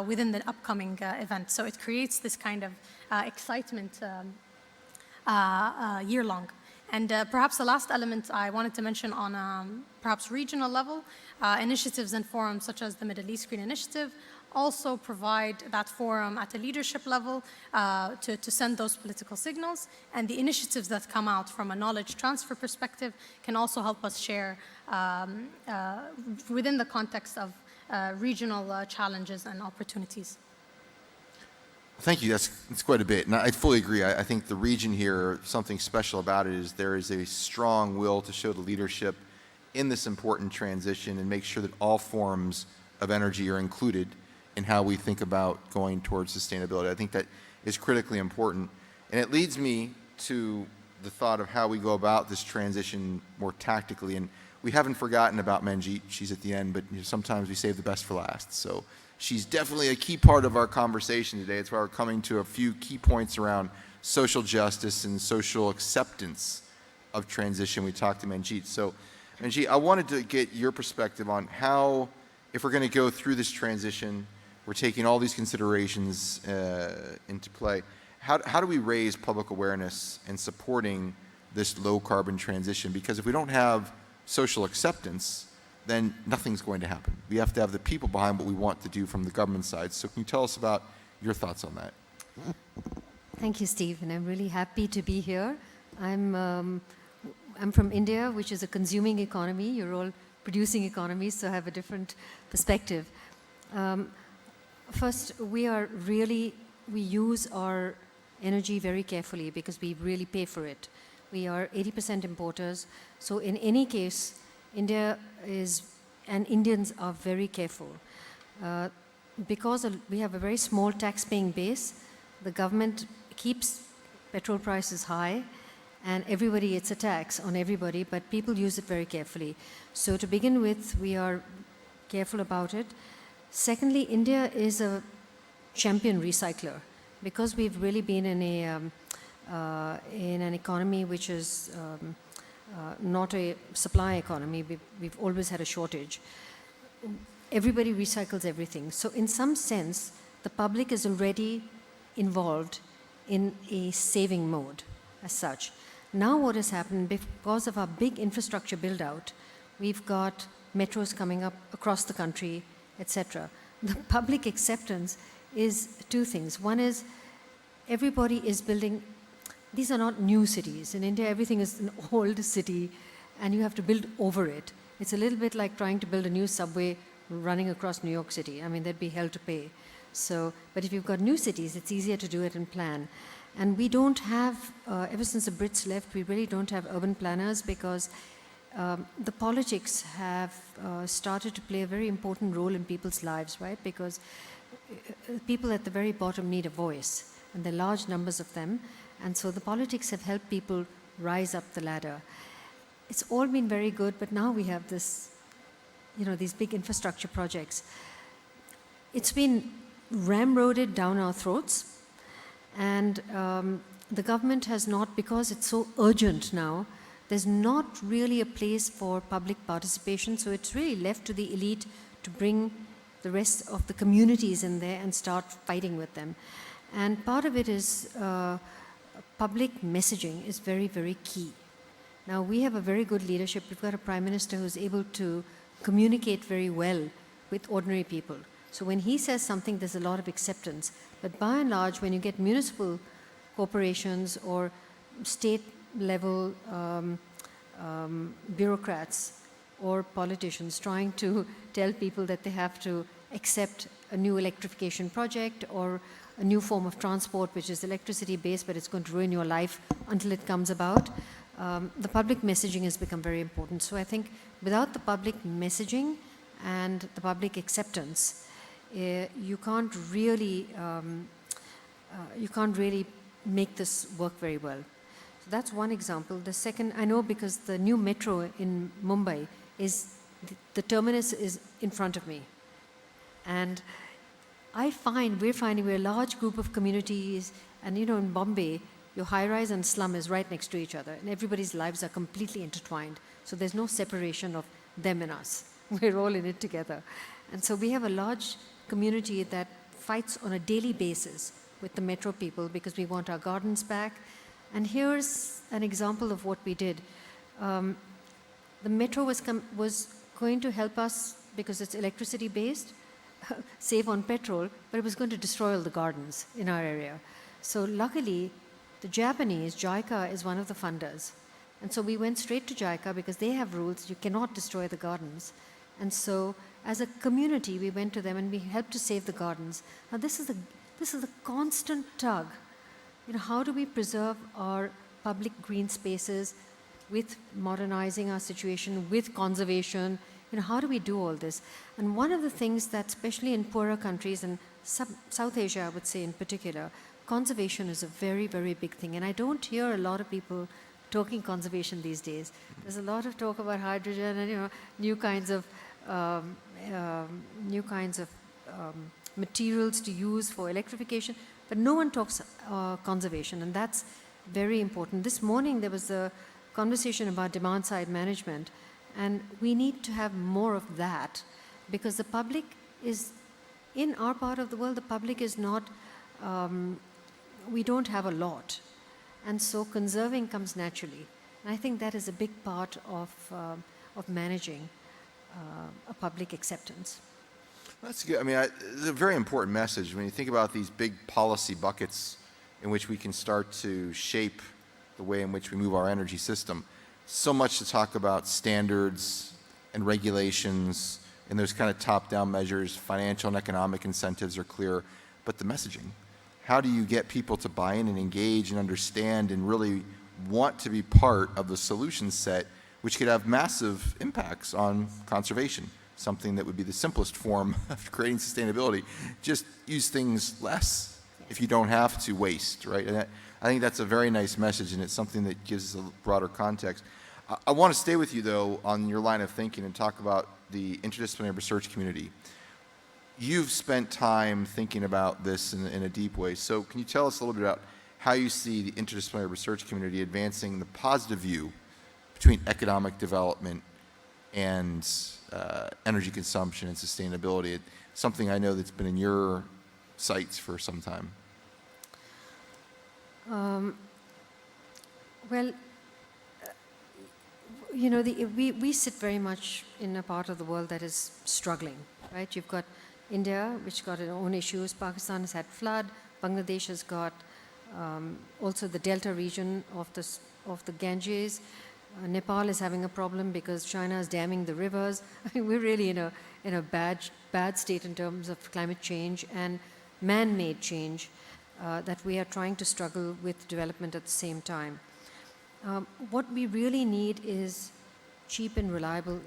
F: within the upcoming event. So it creates this kind of excitement year-long. And perhaps the last element I wanted to mention on perhaps regional level, initiatives and forums such as the Middle East Green Initiative also provide that forum at a leadership level to send those political signals. And the initiatives that come out from a knowledge transfer perspective can also help us share within the context of regional challenges and opportunities.
B: Thank you. That's quite a bit. And I fully agree. I think the region here, something special about it is there is a strong will to show the leadership in this important transition and make sure that all forms of energy are included in how we think about going towards sustainability. I think that is critically important. And it leads me to the thought of how we go about this transition more tactically. And we haven't forgotten about Manjit. She's at the end, but sometimes we save the best for last. So she's definitely a key part of our conversation today. It's why we're coming to a few key points around social justice and social acceptance of transition. We talked to Manjit. So Manjit, I wanted to get your perspective on how, if we're going to go through this transition, we're taking all these considerations into play. How do we raise public awareness in supporting this low carbon transition? Because if we don't have social acceptance, then nothing's going to happen. We have to have the people behind what we want to do from the government side. So can you tell us about your thoughts on that?
G: Thank you, Steve, and I'm really happy to be here. I'm from India, which is a consuming economy. You're all producing economies, so I have a different perspective. First, we use our energy very carefully because we really pay for it. We are 80% importers, so in any case, India is, and Indians are very careful. Because we have a very small tax-paying base, the government keeps petrol prices high, and it's a tax on everybody, but people use it very carefully. So to begin with, we are careful about it. Secondly, India is a champion recycler because we've really been in an economy which is not a supply economy. We've always had a shortage. Everybody recycles everything. So in some sense, the public is already involved in a saving mode as such. Now what has happened, because of our big infrastructure build out, we've got metros coming up across the country, etc. The public acceptance is two things. One is everybody is building. These are not new cities. In India, everything is an old city, and you have to build over it. It's a little bit like trying to build a new subway running across New York City. I mean, there'd be hell to pay. So, but if you've got new cities, it's easier to do it and plan. And we don't have, ever since the Brits left, we really don't have urban planners because the politics have started to play a very important role in people's lives, right? Because people at the very bottom need a voice, and there are large numbers of them. And so the politics have helped people rise up the ladder. It's all been very good, but now we have this, these big infrastructure projects. It's been ramroded down our throats, and the government has not, because it's so urgent now, there's not really a place for public participation, so it's really left to the elite to bring the rest of the communities in there and start fighting with them. And part of it is public messaging is very, very key. Now, we have a very good leadership. We've got a prime minister who's able to communicate very well with ordinary people. So when he says something, there's a lot of acceptance. But by and large, when you get municipal corporations or state-level bureaucrats or politicians trying to tell people that they have to accept a new electrification project or a new form of transport, which is electricity-based, but it's going to ruin your life until it comes about, the public messaging has become very important. So I think without the public messaging and the public acceptance, you can't really make this work very well. So that's one example. The second, I know because the new metro in Mumbai is, the terminus is in front of me. And we're finding we're a large group of communities, and in Bombay, your high-rise and slum is right next to each other, and everybody's lives are completely intertwined. So there's no separation of them and us. We're all in it together. And so we have a large community that fights on a daily basis with the metro people because we want our gardens back. And here's an example of what we did. The metro was going to help us because it's electricity based, save on petrol, but it was going to destroy all the gardens in our area. So luckily, the Japanese, JICA, is one of the funders. And so we went straight to JICA because they have rules, you cannot destroy the gardens. And so as a community, we went to them and we helped to save the gardens. Now this is a constant tug. You know, how do we preserve our public green spaces with modernizing our situation, with conservation? You know, how do we do all this? And one of the things that, especially in poorer countries, and South Asia, I would say in particular, conservation is a very, very big thing. And I don't hear a lot of people talking conservation these days. There's a lot of talk about hydrogen and, you know, new kinds of materials to use for electrification, but no one talks conservation, and that's very important. This morning there was a conversation about demand-side management, and we need to have more of that because the public is, in our part of the world, the public is not, we don't have a lot, and so conserving comes naturally. And I think that is a big part of managing a public acceptance.
B: That's good. I mean, it's a very important message when you think about these big policy buckets in which we can start to shape the way in which we move our energy system. So much to talk about standards and regulations and those kind of top-down measures. Financial and economic incentives are clear, but the messaging. How do you get people to buy in and engage and understand and really want to be part of the solution set, which could have massive impacts on conservation? Something that would be the simplest form of creating sustainability. Just use things less if you don't have to waste, right? And I think that's a very nice message, and it's something that gives us a broader context. I want to stay with you, though, on your line of thinking and talk about the interdisciplinary research community. You've spent time thinking about this in a deep way. So can you tell us a little bit about how you see the interdisciplinary research community advancing the positive view between economic development and energy consumption and sustainability? It's something I know that's been in your sights for some time.
G: Well, you know, we sit very much in a part of the world that is struggling, right? You've got India, which got its own issues. Pakistan has had flood. Bangladesh has got also the delta region of the Ganges. Nepal is having a problem because China is damming the rivers. I mean, we're really in a bad state in terms of climate change and man-made change that we are trying to struggle with development at the same time. What we really need is cheap and reliable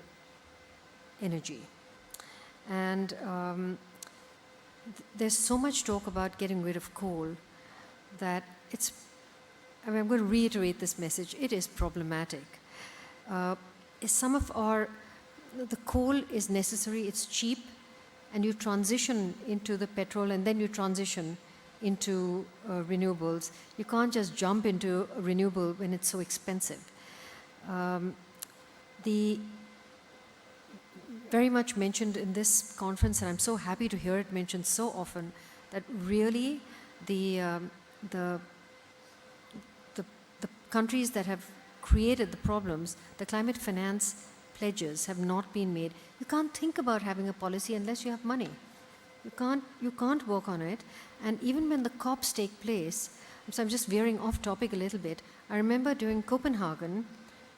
G: energy. And there's so much talk about getting rid of coal that it's, I mean, I'm going to reiterate this message. It is problematic. The coal is necessary, it's cheap, and you transition into the petrol and then you transition into renewables. You can't just jump into a renewable when it's so expensive. The very much mentioned in this conference, and I'm so happy to hear it mentioned so often, that really the countries that have created the problems, the climate finance pledges have not been made. You can't think about having a policy unless you have money. You can't work on it. And even when the COPs take place, so I'm just veering off topic a little bit. I remember during Copenhagen,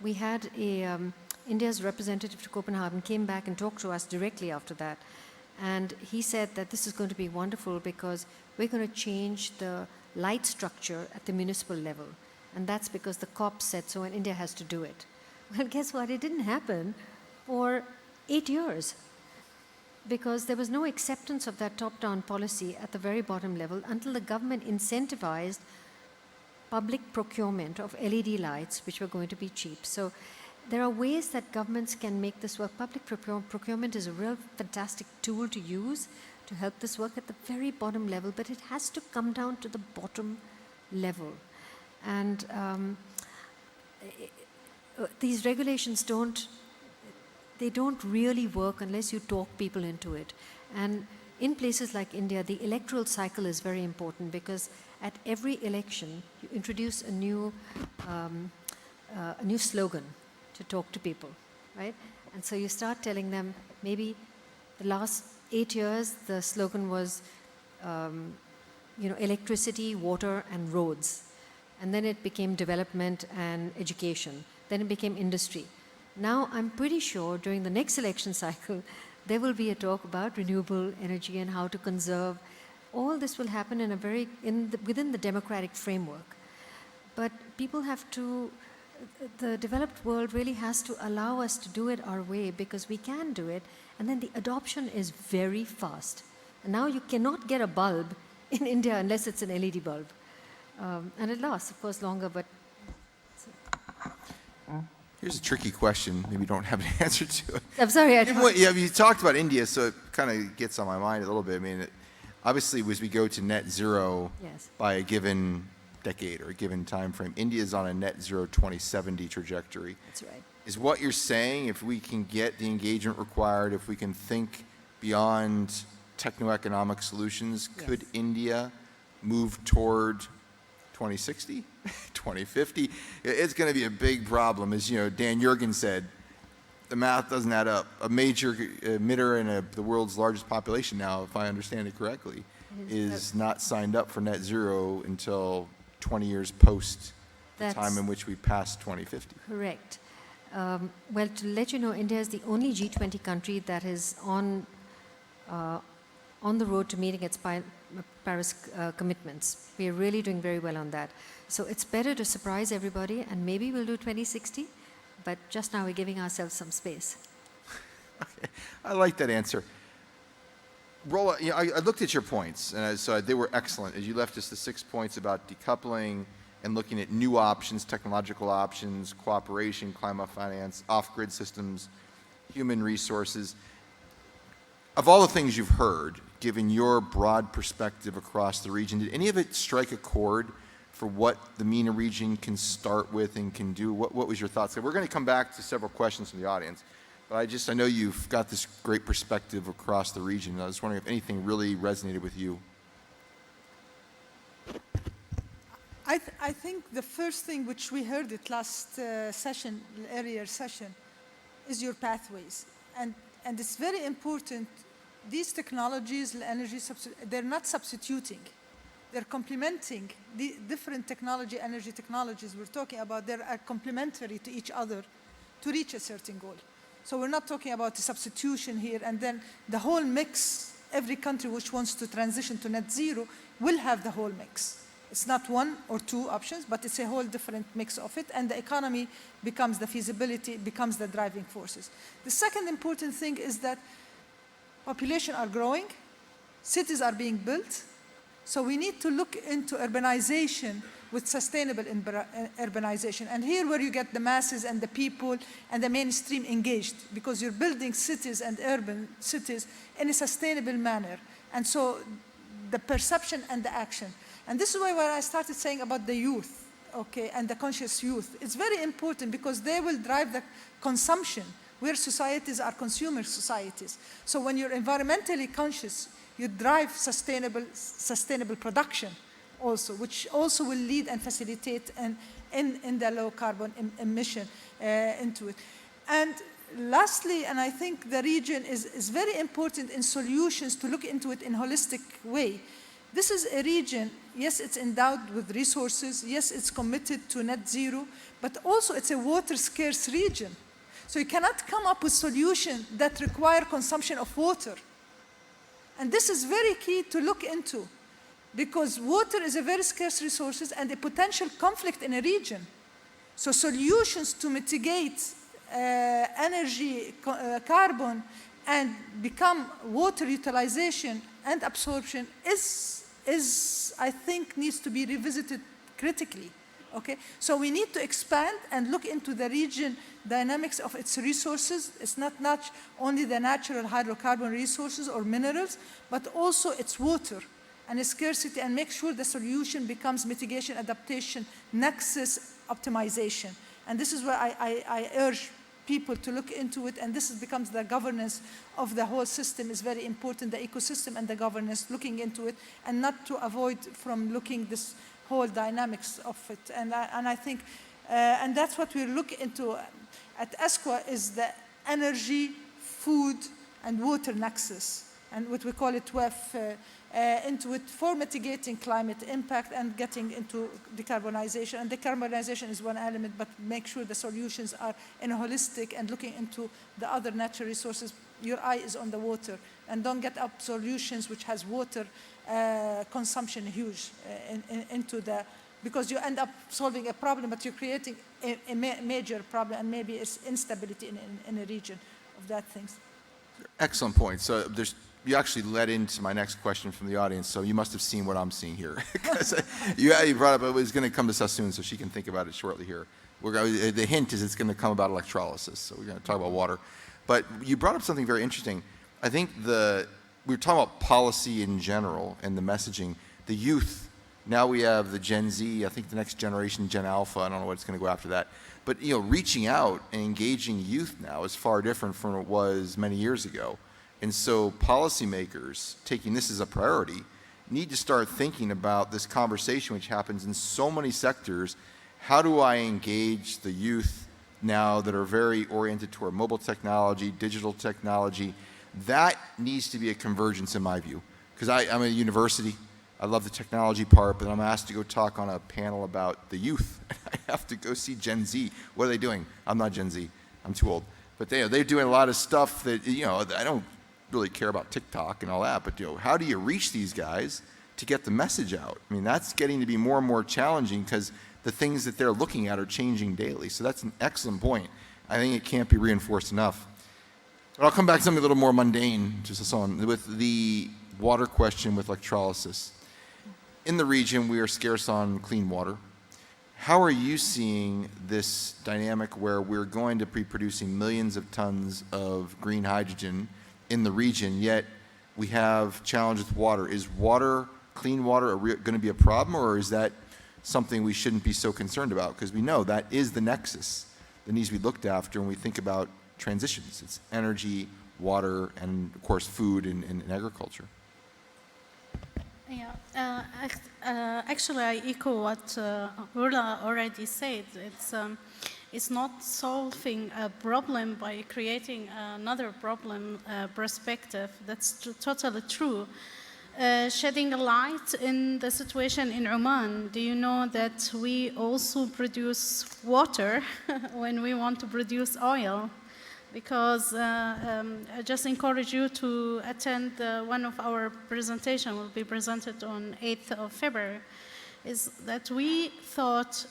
G: we had India's representative to Copenhagen came back and talked to us directly after that. And he said that this is going to be wonderful because we're going to change the light structure at the municipal level. And that's because the COP said so and India has to do it. Well, guess what? It didn't happen for 8 years because there was no acceptance of that top-down policy at the very bottom level until the government incentivized public procurement of LED lights, which were going to be cheap. So there are ways that governments can make this work. Public procurement is a real fantastic tool to use to help this work at the very bottom level, but it has to come down to the bottom level. And these regulations don't really work unless you talk people into it. And in places like India, the electoral cycle is very important because at every election, you introduce a new slogan to talk to people, right? And so you start telling them, maybe the last 8 years, the slogan was, electricity, water, and roads. And then it became development and education. Then it became industry. Now, I'm pretty sure during the next election cycle, there will be a talk about renewable energy and how to conserve. All this will happen in within the democratic framework. But people have to, the developed world really has to allow us to do it our way because we can do it. And then the adoption is very fast. And now you cannot get a bulb in India unless it's an LED bulb. And it lasts, of course, longer, but...
B: Here's a tricky question. Maybe you don't have an answer to it.
G: I'm sorry.
B: You talked about India, so it kind of gets on my mind a little bit. I mean, obviously, as we go to net zero by a given decade or a given time frame, India is on a net zero 2070 trajectory.
G: That's right.
B: Is what you're saying, if we can get the engagement required, if we can think beyond techno-economic solutions, could India move toward 2060, 2050? It's going to be a big problem. As Dan Jurgen said, the math doesn't add up. A major emitter in the world's largest population now, if I understand it correctly, is not signed up for net zero until 20 years post the time in which we pass 2050.
G: Correct. Well, to let you know, India is the only G20 country that is on the road to meeting its Paris commitments. We are really doing very well on that. So it's better to surprise everybody, and maybe we'll do 2060, but just now we're giving ourselves some space.
B: Okay. I like that answer. Rola, I looked at your points, and so they were excellent. As you left us the 6 points about decoupling and looking at new options, technological options, cooperation, climate finance, off-grid systems, human resources. Of all the things you've heard, given your broad perspective across the region, did any of it strike a chord for what the MENA region can start with and can do? What was your thoughts? So we're going to come back to several questions from the audience, but I know you've got this great perspective across the region. I was wondering if anything really resonated with you.
C: I think the first thing which we heard it last session, earlier session, is your pathways. And it's very important, these technologies, they're not substituting. They're complementing the different energy technologies we're talking about. They are complementary to each other to reach a certain goal. So we're not talking about a substitution here, and then the whole mix, every country which wants to transition to net zero will have the whole mix. It's not one or two options, but it's a whole different mix of it, and the economy becomes the feasibility, becomes the driving forces. The second important thing is that population are growing, cities are being built, so we need to look into urbanization with sustainable urbanization. And here where you get the masses and the people and the mainstream engaged, because you're building cities and urban cities in a sustainable manner. And so the perception and the action. And this is why when I started saying about the youth, okay, and the conscious youth, it's very important because they will drive the consumption, where societies are consumer societies. So when you're environmentally conscious, you drive sustainable production also, which also will lead and facilitate in the low carbon emission into it. And lastly, and I think the region is very important in solutions to look into it in a holistic way. This is a region, yes, it's endowed with resources, yes, it's committed to net zero, but also it's a water scarce region. So you cannot come up with solutions that require consumption of water. And this is very key to look into, because water is a very scarce resource and a potential conflict in a region. So solutions to mitigate energy, carbon, and become water utilization and absorption is, I think, needs to be revisited critically. Okay? So we need to expand and look into the region dynamics of its resources. It's not only the natural hydrocarbon resources or minerals, but also its water and its scarcity, and make sure the solution becomes mitigation, adaptation, nexus optimization. And this is where I urge people to look into it, and this becomes the governance of the whole system is very important, the ecosystem and the governance, looking into it, and not to avoid from looking this whole dynamics of it. And I think, and that's what we look into at UNESCWA is the energy, food, and water nexus, and what we call it WEF, into it for mitigating climate impact and getting into decarbonization. And decarbonization is one element, but make sure the solutions are in a holistic and looking into the other natural resources. Your eye is on the water, and don't get up solutions which has water consumption huge into the, because you end up solving a problem, but you're creating a major problem, and maybe it's instability in a region of that things.
B: Excellent point. So you actually led into my next question from the audience, so you must have seen what I'm seeing here. you brought up, it was going to come to Sausan, so she can think about it shortly here. The hint is it's going to come about electrolysis, so we're going to talk about water. But you brought up something very interesting. I think we were talking about policy in general and the messaging. The youth, now we have the Gen Z, I think the next generation, Gen Alpha, I don't know what's going to go after that. But reaching out and engaging youth now is far different from what it was many years ago. And so policymakers, taking this as a priority, need to start thinking about this conversation which happens in so many sectors. How do I engage the youth now that are very oriented toward mobile technology, digital technology? That needs to be a convergence in my view. Because I'm at a university, I love the technology part, but I'm asked to go talk on a panel about the youth. I have to go see Gen Z. What are they doing? I'm not Gen Z, I'm too old. But they're doing a lot of stuff that, I don't really care about TikTok and all that, but how do you reach these guys to get the message out? I mean, that's getting to be more and more challenging because the things that they're looking at are changing daily. So that's an excellent point. I think it can't be reinforced enough. But I'll come back to something a little more mundane, just so on, with the water question with electrolysis. In the region, we are scarce on clean water. How are you seeing this dynamic where we're going to be producing millions of tons of green hydrogen in the region, yet we have challenges with water? Is clean water going to be a problem, or is that something we shouldn't be so concerned about? Because we know that is the nexus that needs to be looked after when we think about transitions. It's energy, water, and of course food and agriculture.
E: Yeah, actually I echo what Rola already said. It's not solving a problem by creating another problem perspective. That's totally true. Shedding a light in the situation in Oman, do you know that we also produce water when we want to produce oil? Because I just encourage you to attend one of our presentations, will be presented on 8th of February, is that we thought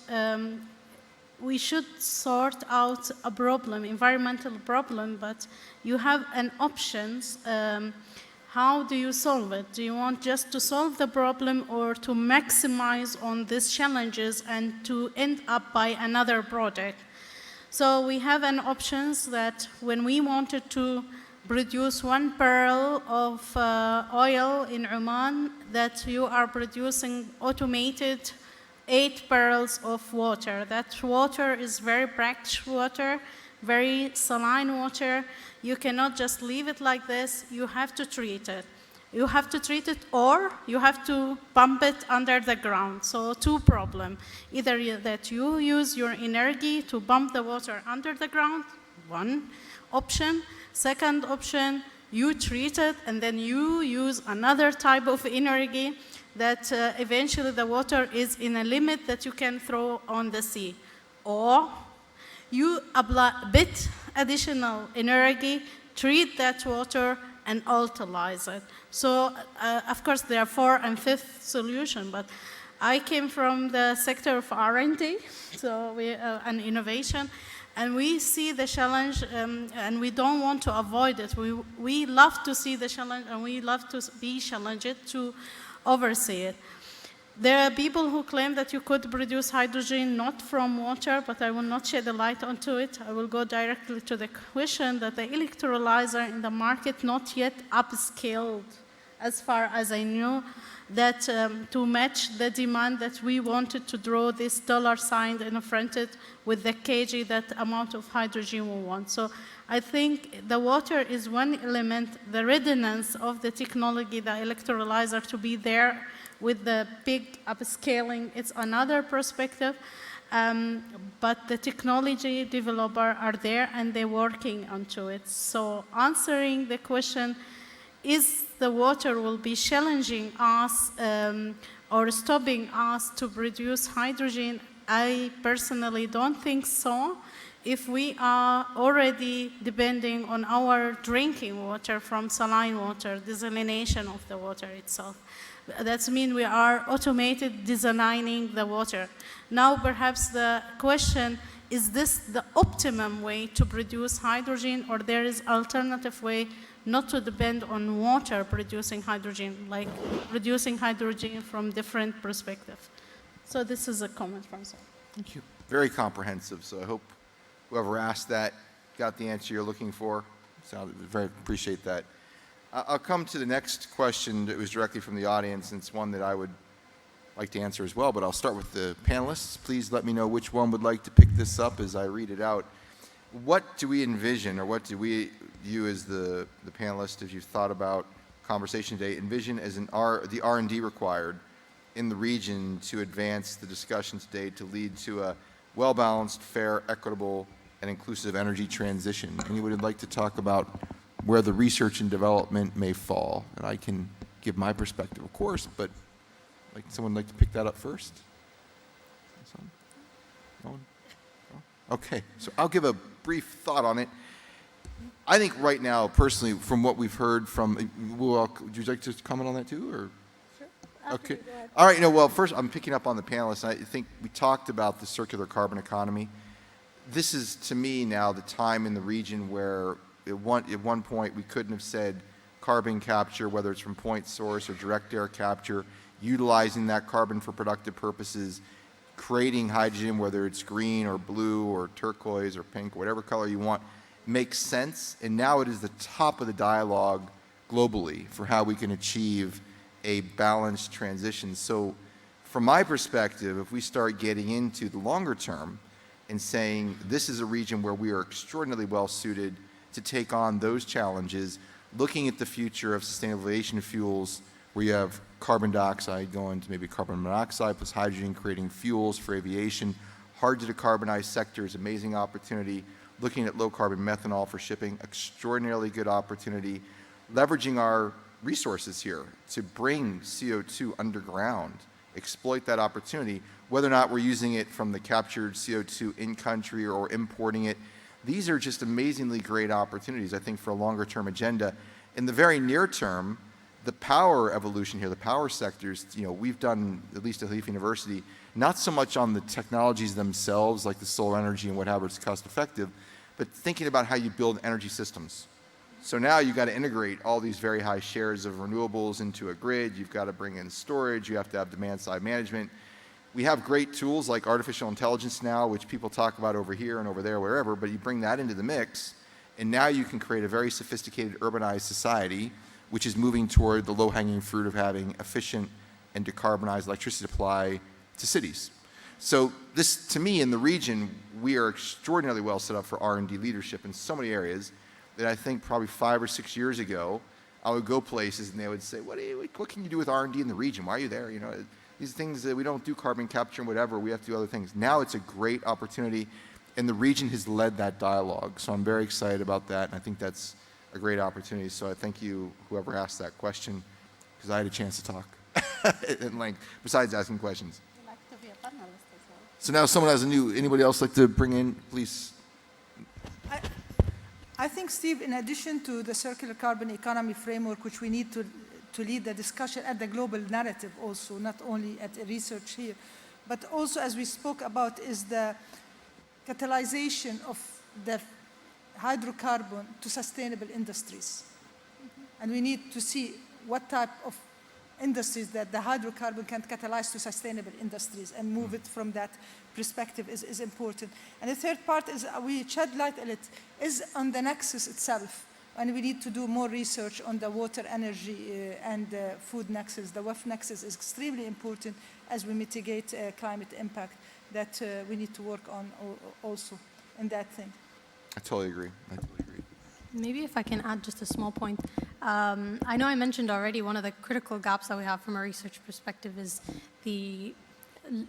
E: we should sort out a problem, environmental problem, but you have an options. How do you solve it? Do you want just to solve the problem or to maximize on these challenges and to end up by another project? So we have an options that when we wanted to produce 1 barrel of oil in Oman, that you are producing automated 8 barrels of water. That water is very brackish water, very saline water. You cannot just leave it like this. You have to treat it. You have to treat it, or you have to pump it under the ground. So 2 problems. Either that you use your energy to pump the water under the ground, 1 option. Second option, you treat it and then you use another type of energy that eventually the water is in a limit that you can throw on the sea. Or you apply a bit additional energy, treat that water and utilize it. So, of course, there are 4th and 5th solution, but I came from the sector of R&D, so and innovation, and we see the challenge, and we don't want to avoid it. We love to see the challenge, and we love to be challenged to oversee it. There are people who claim that you could produce hydrogen not from water, but I will not shed a light onto it. I will go directly to the question that the electrolyzer in the market not yet upscaled as far as I knew, that to match the demand that we wanted to draw this dollar sign and front it with the kg, that amount of hydrogen we want. So I think the water is one element, the readiness of the technology, the electrolyzer to be there with the big upscaling, it's another perspective. But the technology developers are there and they're working onto it. So answering the question, is the water will be challenging us or stopping us to produce hydrogen? I personally don't think so. If we are already depending on our drinking water from saline water, desalination of the water itself, that means we are automated desalinating the water. Now perhaps the question, is this the optimum way to produce hydrogen, or there is alternative way not to depend on water producing hydrogen, like producing hydrogen from different perspectives? So this is a comment from Saud.
B: Thank you. Very comprehensive, so I hope whoever asked that got the answer you're looking for. So I very appreciate that. I'll come to the next question that was directly from the audience, and it's one that I would like to answer as well, but I'll start with the panelists. Please let me know which one would like to pick this up as I read it out. What do we envision, or what do you as the panelists, if you've thought about conversation today, envision as the R&D required in the region to advance the discussion today to lead to a well-balanced, fair, equitable, and inclusive energy transition? Anyone would like to talk about where the research and development may fall? And I can give my perspective, of course, but someone like to pick that up first? No one? No? Okay, so I'll give a brief thought on it. I think right now, personally, from what we've heard from, would you like to comment on that too, or? Sure. Okay. All right. Well, first, I'm picking up on the panelists. I think we talked about the circular carbon economy. This is, to me, now the time in the region where at one point we couldn't have said carbon capture, whether it's from point source or direct air capture, utilizing that carbon for productive purposes, creating hydrogen, whether it's green or blue or turquoise or pink, whatever color you want, makes sense. And now it is the top of the dialogue globally for how we can achieve a balanced transition. So from my perspective, if we start getting into the longer term and saying this is a region where we are extraordinarily well suited to take on those challenges, looking at the future of sustainable aviation fuels, where you have carbon dioxide going to maybe carbon monoxide plus hydrogen, creating fuels for aviation. Hard to decarbonize sectors, amazing opportunity. Looking at low carbon methanol for shipping, extraordinarily good opportunity. Leveraging our resources here to bring CO2 underground, exploit that opportunity, whether or not we're using it from the captured CO2 in country or importing it. These are just amazingly great opportunities, I think, for a longer term agenda. In the very near term, the power evolution here, the power sectors, we've done, at least at Leaf University, not so much on the technologies themselves, like the solar energy and whatever, it's cost effective, but thinking about how you build energy systems. So now you've got to integrate all these very high shares of renewables into a grid, you've got to bring in storage, you have to have demand side management. We have great tools like artificial intelligence now, which people talk about over here and over there, wherever, but you bring that into the mix, and now you can create a very sophisticated urbanized society, which is moving toward the low-hanging fruit of having efficient and decarbonized electricity supply to cities. So this, to me, in the region, we are extraordinarily well set up for R&D leadership in so many areas that I think probably 5 or 6 years ago, I would go places and they would say, what can you do with R&D in the region? Why are you there? These things that we don't do carbon capture and whatever, we have to do other things. Now it's a great opportunity, and the region has led that dialogue. So I'm very excited about that, and I think that's a great opportunity. So I thank you, whoever asked that question, because I had a chance to talk at length, besides asking questions.
E: I'd like to be a panelist as well.
B: So now someone has anybody else like to bring in, please?
C: I think, Steve, in addition to the circular carbon economy framework, which we need to lead the discussion at the global narrative also, not only at research here, but also, as we spoke about, is the catalyzation of the hydrocarbon to sustainable industries. And we need to see what type of industries that the hydrocarbon can catalyze to sustainable industries and move it from that perspective is important. And the third part is we shed light on it, is on the nexus itself And we need to do more research on the water, energy, and food nexus. The WEF nexus is extremely important as we mitigate climate impact that we need to work on also in that thing.
B: I totally agree.
F: Maybe if I can add just a small point. I know I mentioned already one of the critical gaps that we have from a research perspective is the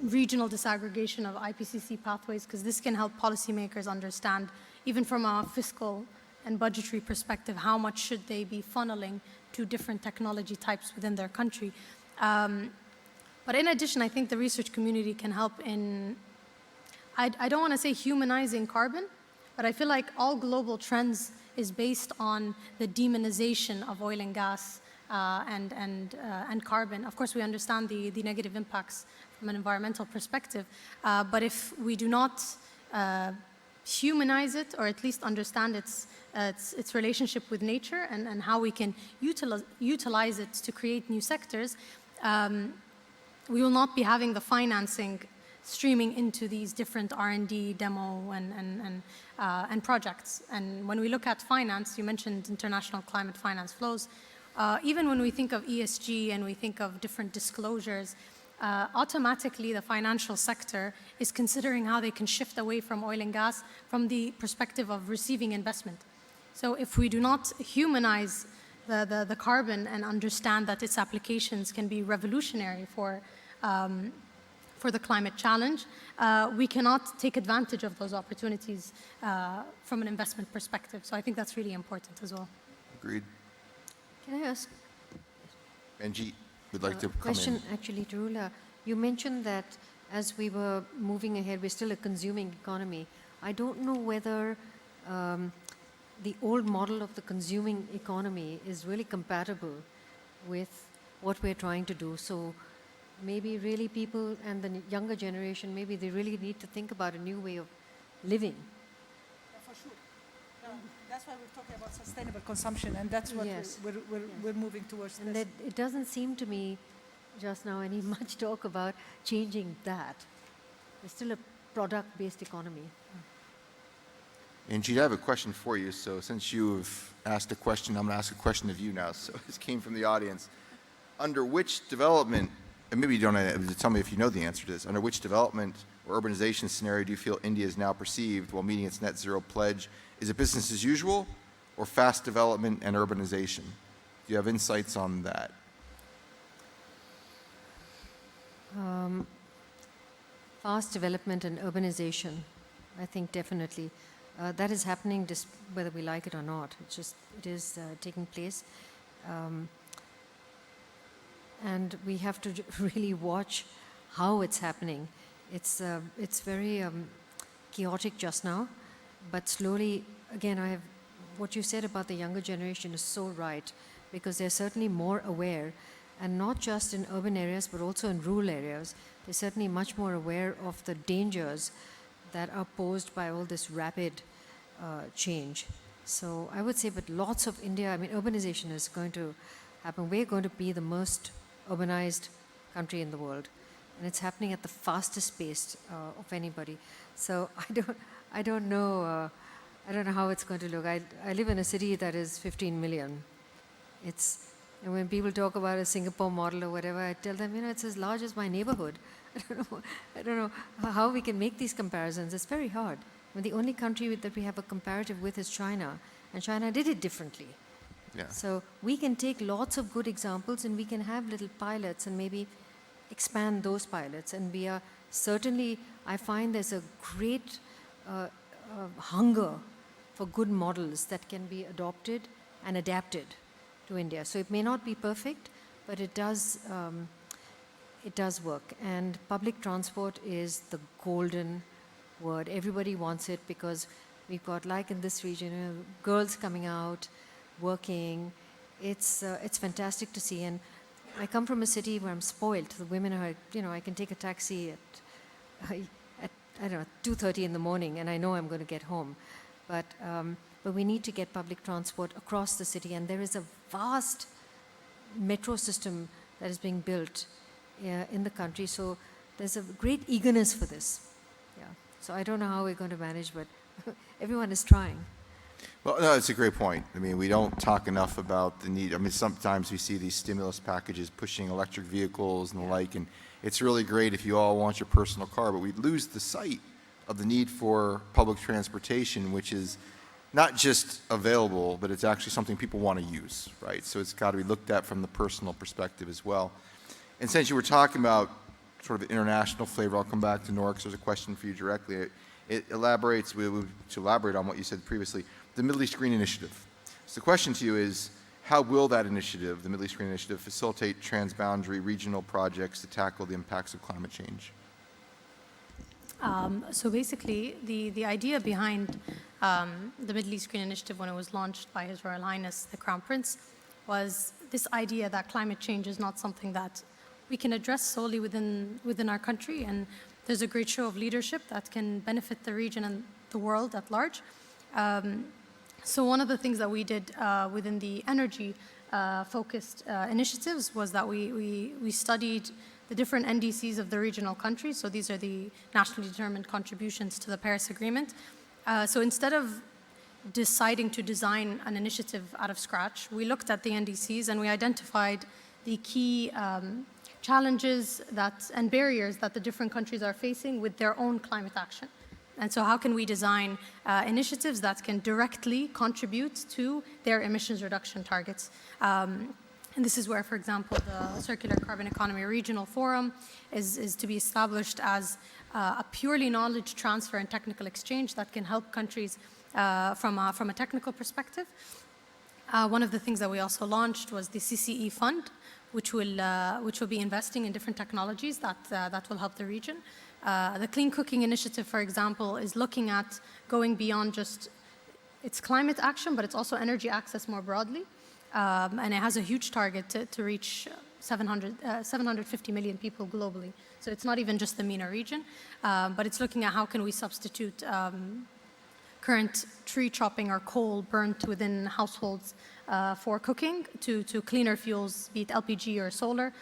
F: regional disaggregation of IPCC pathways, because this can help policymakers understand, even from a fiscal and budgetary perspective, how much should they be funneling to different technology types within their country. But in addition, I think the research community can help in, I don't want to say humanizing carbon, but I feel like all global trends is based on the demonization of oil and gas and carbon. Of course, we understand the negative impacts from an environmental perspective, but if we do not humanize it, or at least understand its relationship with nature and how we can utilize it to create new sectors, we will not be having the financing streaming into these different R&D, demo, and projects. And when we look at finance, you mentioned international climate finance flows. Even when we think of ESG and we think of different disclosures, automatically the financial sector is considering how they can shift away from oil and gas from the perspective of receiving investment. So if we do not humanize the carbon and understand that its applications can be revolutionary for the climate challenge, we cannot take advantage of those opportunities from an investment perspective. So I think that's really important as well.
B: Agreed.
G: Can I ask
B: Benji would like to come
G: question
B: in.
G: actually to Rola? You mentioned that as we were moving ahead, we're still a consuming economy. I don't know whether the old model of the consuming economy is really compatible with what we're trying to do. So maybe really people and the younger generation, maybe they really need to think about a new way of living.
C: For sure. That's why we're talking about sustainable consumption, and that's what
G: Yes.
C: we're moving towards.
G: And that it doesn't seem to me just now any much talk about changing that. It's still a product-based economy.
B: Angie, I have a question for you. So since you've asked a question, I'm going to ask a question of you now. So this came from the audience. Under which development, and maybe you don't have to tell me if you know the answer to this, under which development or urbanization scenario do you feel India is now perceived while meeting its net zero pledge? Is it business as usual or fast development and urbanization? Do you have insights on that?
G: Fast development and urbanization, I think definitely. That is happening just whether we like it or not. It is taking place. And we have to really watch how it's happening. It's very chaotic just now, but slowly, again, what you said about the younger generation is so right, because they're certainly more aware, and not just in urban areas, but also in rural areas. They're certainly much more aware of the dangers that are posed by all this rapid change. So I would say, but lots of India, I mean, urbanization is going to happen. We're going to be the most urbanized country in the world, and it's happening at the fastest pace of anybody. So I don't know how it's going to look. I live in a city that is 15 million. And when people talk about a Singapore model or whatever, I tell them, it's as large as my neighborhood. I don't know how we can make these comparisons. It's very hard. When the only country that we have a comparative with is China, and China did it differently.
B: Yeah.
G: So we can take lots of good examples and we can have little pilots and maybe expand those pilots. And we are certainly, I find there's a great hunger for good models that can be adopted and adapted to India. So it may not be perfect, but it does work. And public transport is the golden word. Everybody wants it because we've got, like in this region, girls coming out, working. It's fantastic to see. And I come from a city where I'm spoiled. The women are, I can take a taxi at I don't know, 2:30 in the morning, and I know I'm going to get home. But we need to get public transport across the city, and there is a vast metro system that is being built in the country. So there's a great eagerness for this. Yeah. So I don't know how we're going to manage, but everyone is trying.
B: Well, no, it's a great point. I mean, we don't talk enough about the need. I mean, sometimes we see these stimulus packages pushing electric vehicles and the like, and it's really great if you all want your personal car, but we lose the sight of the need for public transportation, which is not just available, but it's actually something people want to use, right? So it's got to be looked at from the personal perspective as well. And since you were talking about sort of the international flavor, I'll come back to Noura because there's a question for you directly. It elaborates, to elaborate on what you said previously, the Middle East Green Initiative. So the question to you is, how will that initiative, the Middle East Green Initiative, facilitate transboundary regional projects to tackle the impacts of climate change?
F: So basically, the idea behind the Middle East Green Initiative when it was launched by His Royal Highness, the Crown Prince, was this idea that climate change is not something that we can address solely within our country, and there's a great show of leadership that can benefit the region and the world at large. So one of the things that we did within the energy focused initiatives was that we studied the different NDCs of the regional countries. So these are the nationally determined contributions to the Paris Agreement. So instead of deciding to design an initiative out of scratch, we looked at the NDCs and we identified the key challenges and barriers that the different countries are facing with their own climate action. And so how can we design initiatives that can directly contribute to their emissions reduction targets? And this is where, for example, the Circular Carbon Economy Regional Forum is to be established as a purely knowledge transfer and technical exchange that can help countries from a technical perspective. One of the things that we also launched was the CCE Fund, which will be investing in different technologies that will help the region. The Clean Cooking Initiative, for example, is looking at going beyond just its climate action, but it's also energy access more broadly. And it has a huge target to reach 750 million people globally. So it's not even just the MENA region, but it's looking at how can we substitute current tree chopping or coal burnt within households for cooking to cleaner fuels, be it LPG or solar,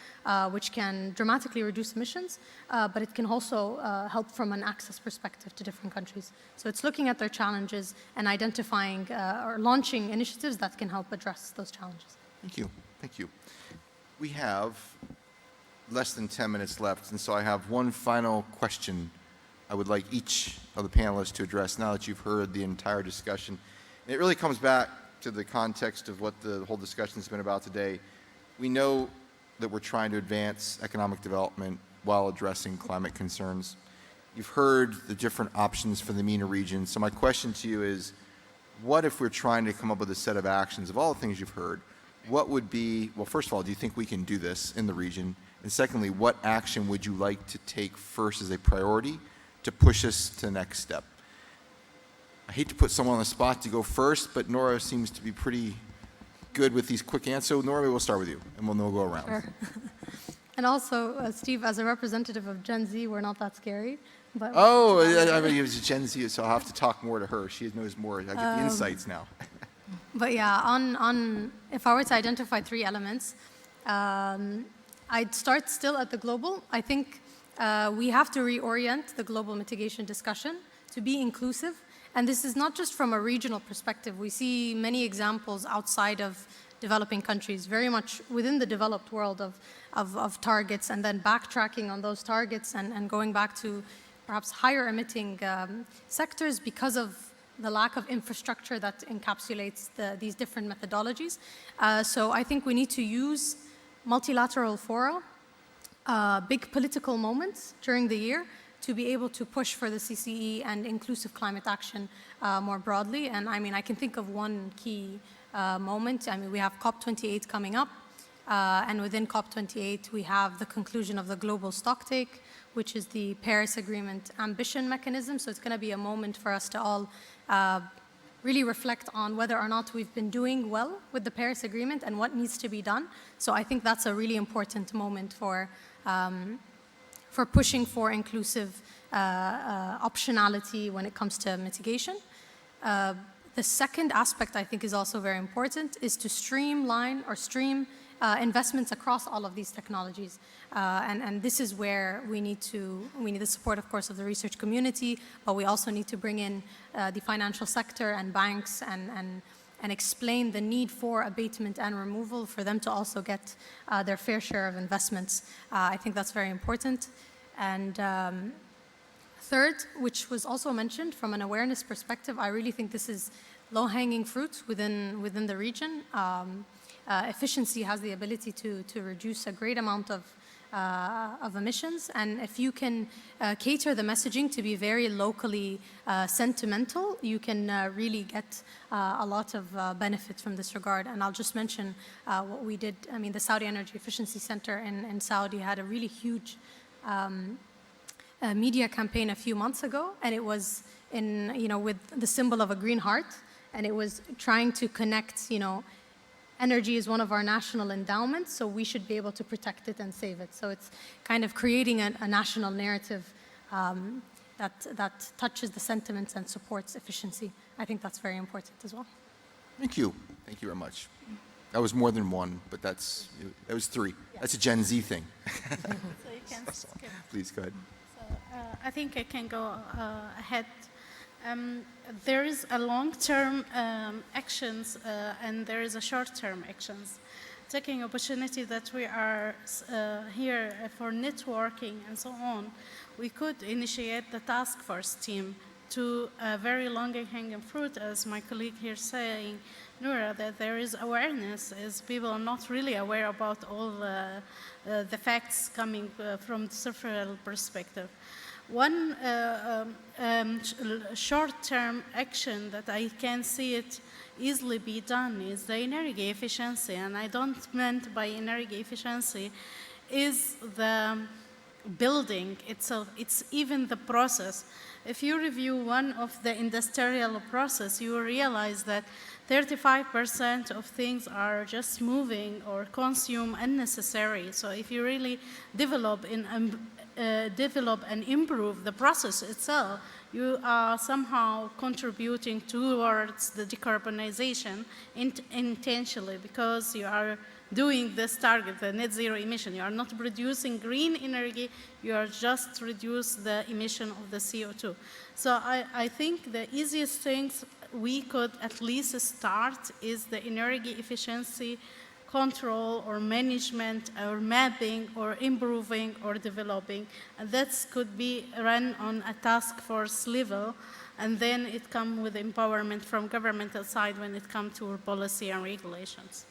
F: which can dramatically reduce emissions, but it can also help from an access perspective to different countries. So it's looking at their challenges and identifying or launching initiatives that can help address those challenges.
B: Thank you. Thank you. We have less than 10 minutes left, and so I have one final question I would like each of the panelists to address now that you've heard the entire discussion. And it really comes back to the context of what the whole discussion has been about today. We know that we're trying to advance economic development while addressing climate concerns. You've heard the different options for the MENA region. So my question to you is, what if we're trying to come up with a set of actions of all the things you've heard? What would be, well, first of all, do you think we can do this in the region? And secondly, what action would you like to take first as a priority to push us to the next step? I hate to put someone on the spot to go first, but Noura seems to be pretty good with these quick answers. So Noura, we'll start with you, and we'll go around.
F: Sure. And also, Steve, as a representative of Gen Z, we're not that scary. But
B: oh, I mean, it was Gen Z, so I'll have to talk more to her. She knows more. I get the insights now.
F: But yeah, if I were to identify three elements, I'd start still at the global. I think we have to reorient the global mitigation discussion to be inclusive. And this is not just from a regional perspective. We see many examples outside of developing countries, very much within the developed world of targets, and then backtracking on those targets and going back to perhaps higher emitting sectors because of the lack of infrastructure that encapsulates these different methodologies. So I think we need to use multilateral fora, big political moments during the year to be able to push for the CCE and inclusive climate action more broadly. And I mean, I can think of one key moment. I mean, we have COP28 coming up, and within COP28, we have the conclusion of the global stocktake, which is the Paris Agreement ambition mechanism. So it's going to be a moment for us to all really reflect on whether or not we've been doing well with the Paris Agreement and what needs to be done. So I think that's a really important moment for pushing for inclusive optionality when it comes to mitigation. The second aspect I think is also very important is to streamline or stream investments across all of these technologies. And this is where we need the support, of course, of the research community, but we also need to bring in the financial sector and banks and explain the need for abatement and removal for them to also get their fair share of investments. I think that's very important. And third, which was also mentioned from an awareness perspective, I really think this is low-hanging fruit within the region. Efficiency has the ability to reduce a great amount of emissions, and if you can cater the messaging to be very locally sentimental, you can really get a lot of benefit from this regard. And I'll just mention what we did. I mean, the Saudi Energy Efficiency Center in Saudi had a really huge media campaign a few months ago, and it was with the symbol of a green heart, and it was trying to connect, energy is one of our national endowments, so we should be able to protect it and save it. So it's kind of creating a national narrative that touches the sentiments and supports efficiency. I think that's very important as well.
B: Thank you. Thank you very much. That was more than one, but that was three. Yeah. That's a Gen Z thing.
E: So you can skip.
B: Please, go ahead.
E: So I think I can go ahead. There is a long-term actions and there is a short-term actions. Taking opportunity that we are here for networking and so on, we could initiate the task force team to a very long-hanging fruit, as my colleague here saying, Noura, that there is awareness, as people are not really aware about all the facts coming from the structural perspective. One short-term action that I can see it easily be done is the energy efficiency, and I don't mean by energy efficiency is the building itself, it's even the process. If you review one of the industrial process, you will realize that 35% of things are just moving or consume unnecessary. So if you really develop and improve the process itself, you are somehow contributing towards the decarbonization intentionally, because you are doing this target, the net zero emission. You are not producing green energy, you are just reduce the emission of the CO2. So I think the easiest things we could at least start is the energy efficiency control or management or mapping or improving or developing. And that could be run on a task force level, and then it comes with empowerment from governmental side when it comes to policy and regulations.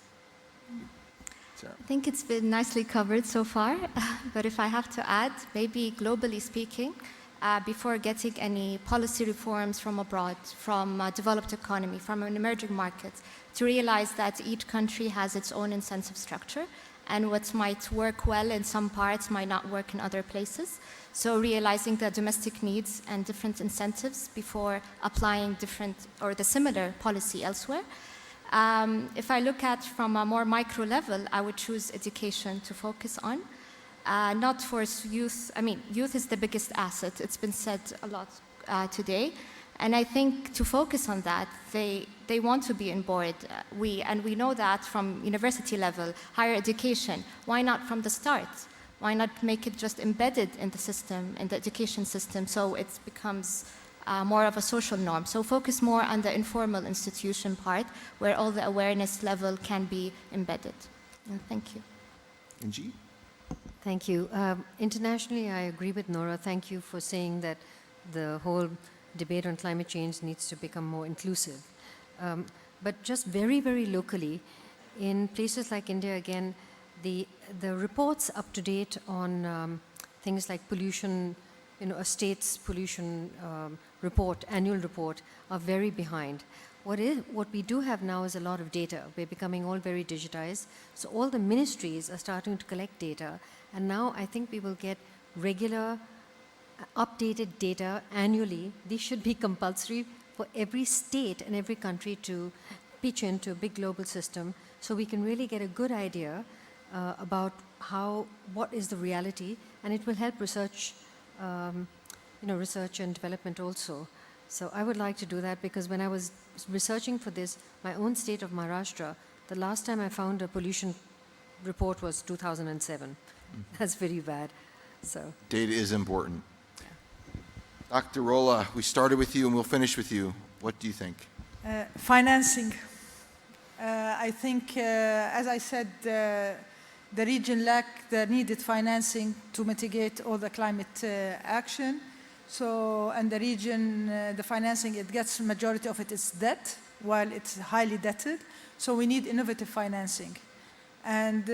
D: I think it's been nicely covered so far, but if I have to add, maybe globally speaking, before getting any policy reforms from abroad, from developed economy, from emerging markets, to realize that each country has its own incentive structure, and what might work well in some parts might not work in other places. So realizing the domestic needs and different incentives before applying different or the similar policy elsewhere. If I look at from a more micro level, I would choose education to focus on. Not for youth. I mean, youth is the biggest asset. It's been said a lot today. And I think to focus on that, they want to be on board. We know that from university level, higher education. Why not from the start? Why not make it just embedded in the system, in the education system, so it becomes more of a social norm? So focus more on the informal institution part, where all the awareness level can be embedded. And thank you.
B: Angie?
G: Thank you. Internationally, I agree with Noura. Thank you for saying that the whole debate on climate change needs to become more inclusive. But just very, very locally, in places like India, again, the reports up to date on things like pollution, a state's pollution report, annual report, are very behind. What we do have now is a lot of data. We're becoming all very digitized. So all the ministries are starting to collect data. And now I think we will get regular, updated data annually. These should be compulsory for every state and every country to pitch into a big global system, so we can really get a good idea about what is the reality, and it will help research, research and development also. So I would like to do that, because when I was researching for this, my own state of Maharashtra, the last time I found a pollution report was 2007. That's very bad. So
B: Data is important. Dr. Rola, we started with you and we'll finish with you. What do you think?
C: Financing. I think, as I said, the region lacked the needed financing to mitigate all the climate action. So, and the region, the financing, it gets majority of it is debt, while it's highly debted. So we need innovative financing. And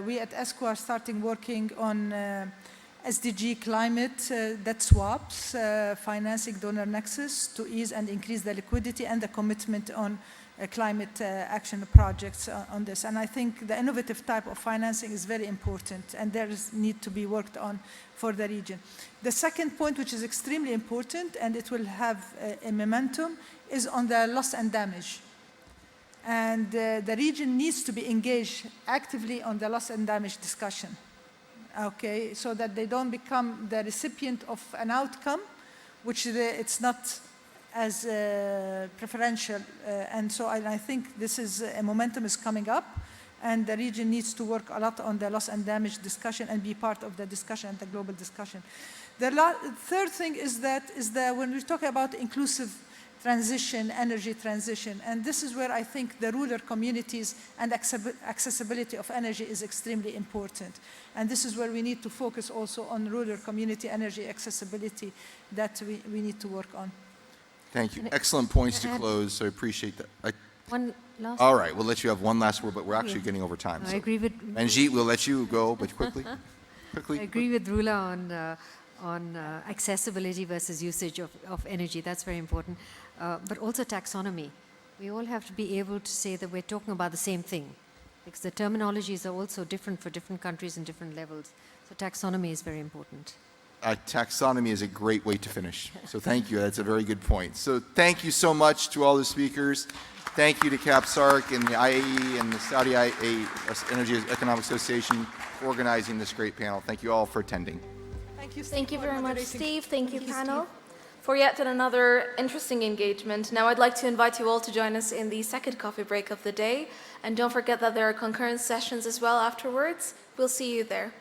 C: we at ESCO are starting working on SDG climate debt swaps, financing donor nexus to ease and increase the liquidity and the commitment on climate action projects on this. And I think the innovative type of financing is very important, and there is need to be worked on for the region. The second point, which is extremely important, and it will have a momentum, is on the loss and damage. And the region needs to be engaged actively on the loss and damage discussion, okay, so that they don't become the recipient of an outcome which it's not as preferential. And so I think this is a momentum is coming up, and the region needs to work a lot on the loss and damage discussion and be part of the discussion and the global discussion. The third thing is that when we talk about inclusive transition, energy transition, and this is where I think the rural communities and accessibility of energy is extremely important. And this is where we need to focus also on rural community energy accessibility that we need to work on.
B: Thank you. Excellent points to close, so I appreciate that.
G: one last.
B: All right, we'll let you have one last word, but we're actually getting over time.
G: I agree with.
B: Manjeet, we'll let you go, but quickly.
G: I agree with Rola on accessibility versus usage of energy. That's very important. But also taxonomy. We all have to be able to say that we're talking about the same thing, because the terminologies are also different for different countries and different levels. So taxonomy is very important.
B: Taxonomy is a great way to finish. So thank you. That's a very good point. So thank you so much to all the speakers. Thank you to CAPSARC and the IAE and the Saudi Energy Economic Association for organizing this great panel. Thank you all for attending.
C: Thank you.
A: Thank you very much, Steve. Thank you, panel, for yet another interesting engagement. Now I'd like to invite you all to join us in the second coffee break of the day. And don't forget that there are concurrent sessions as well afterwards. We'll see you there.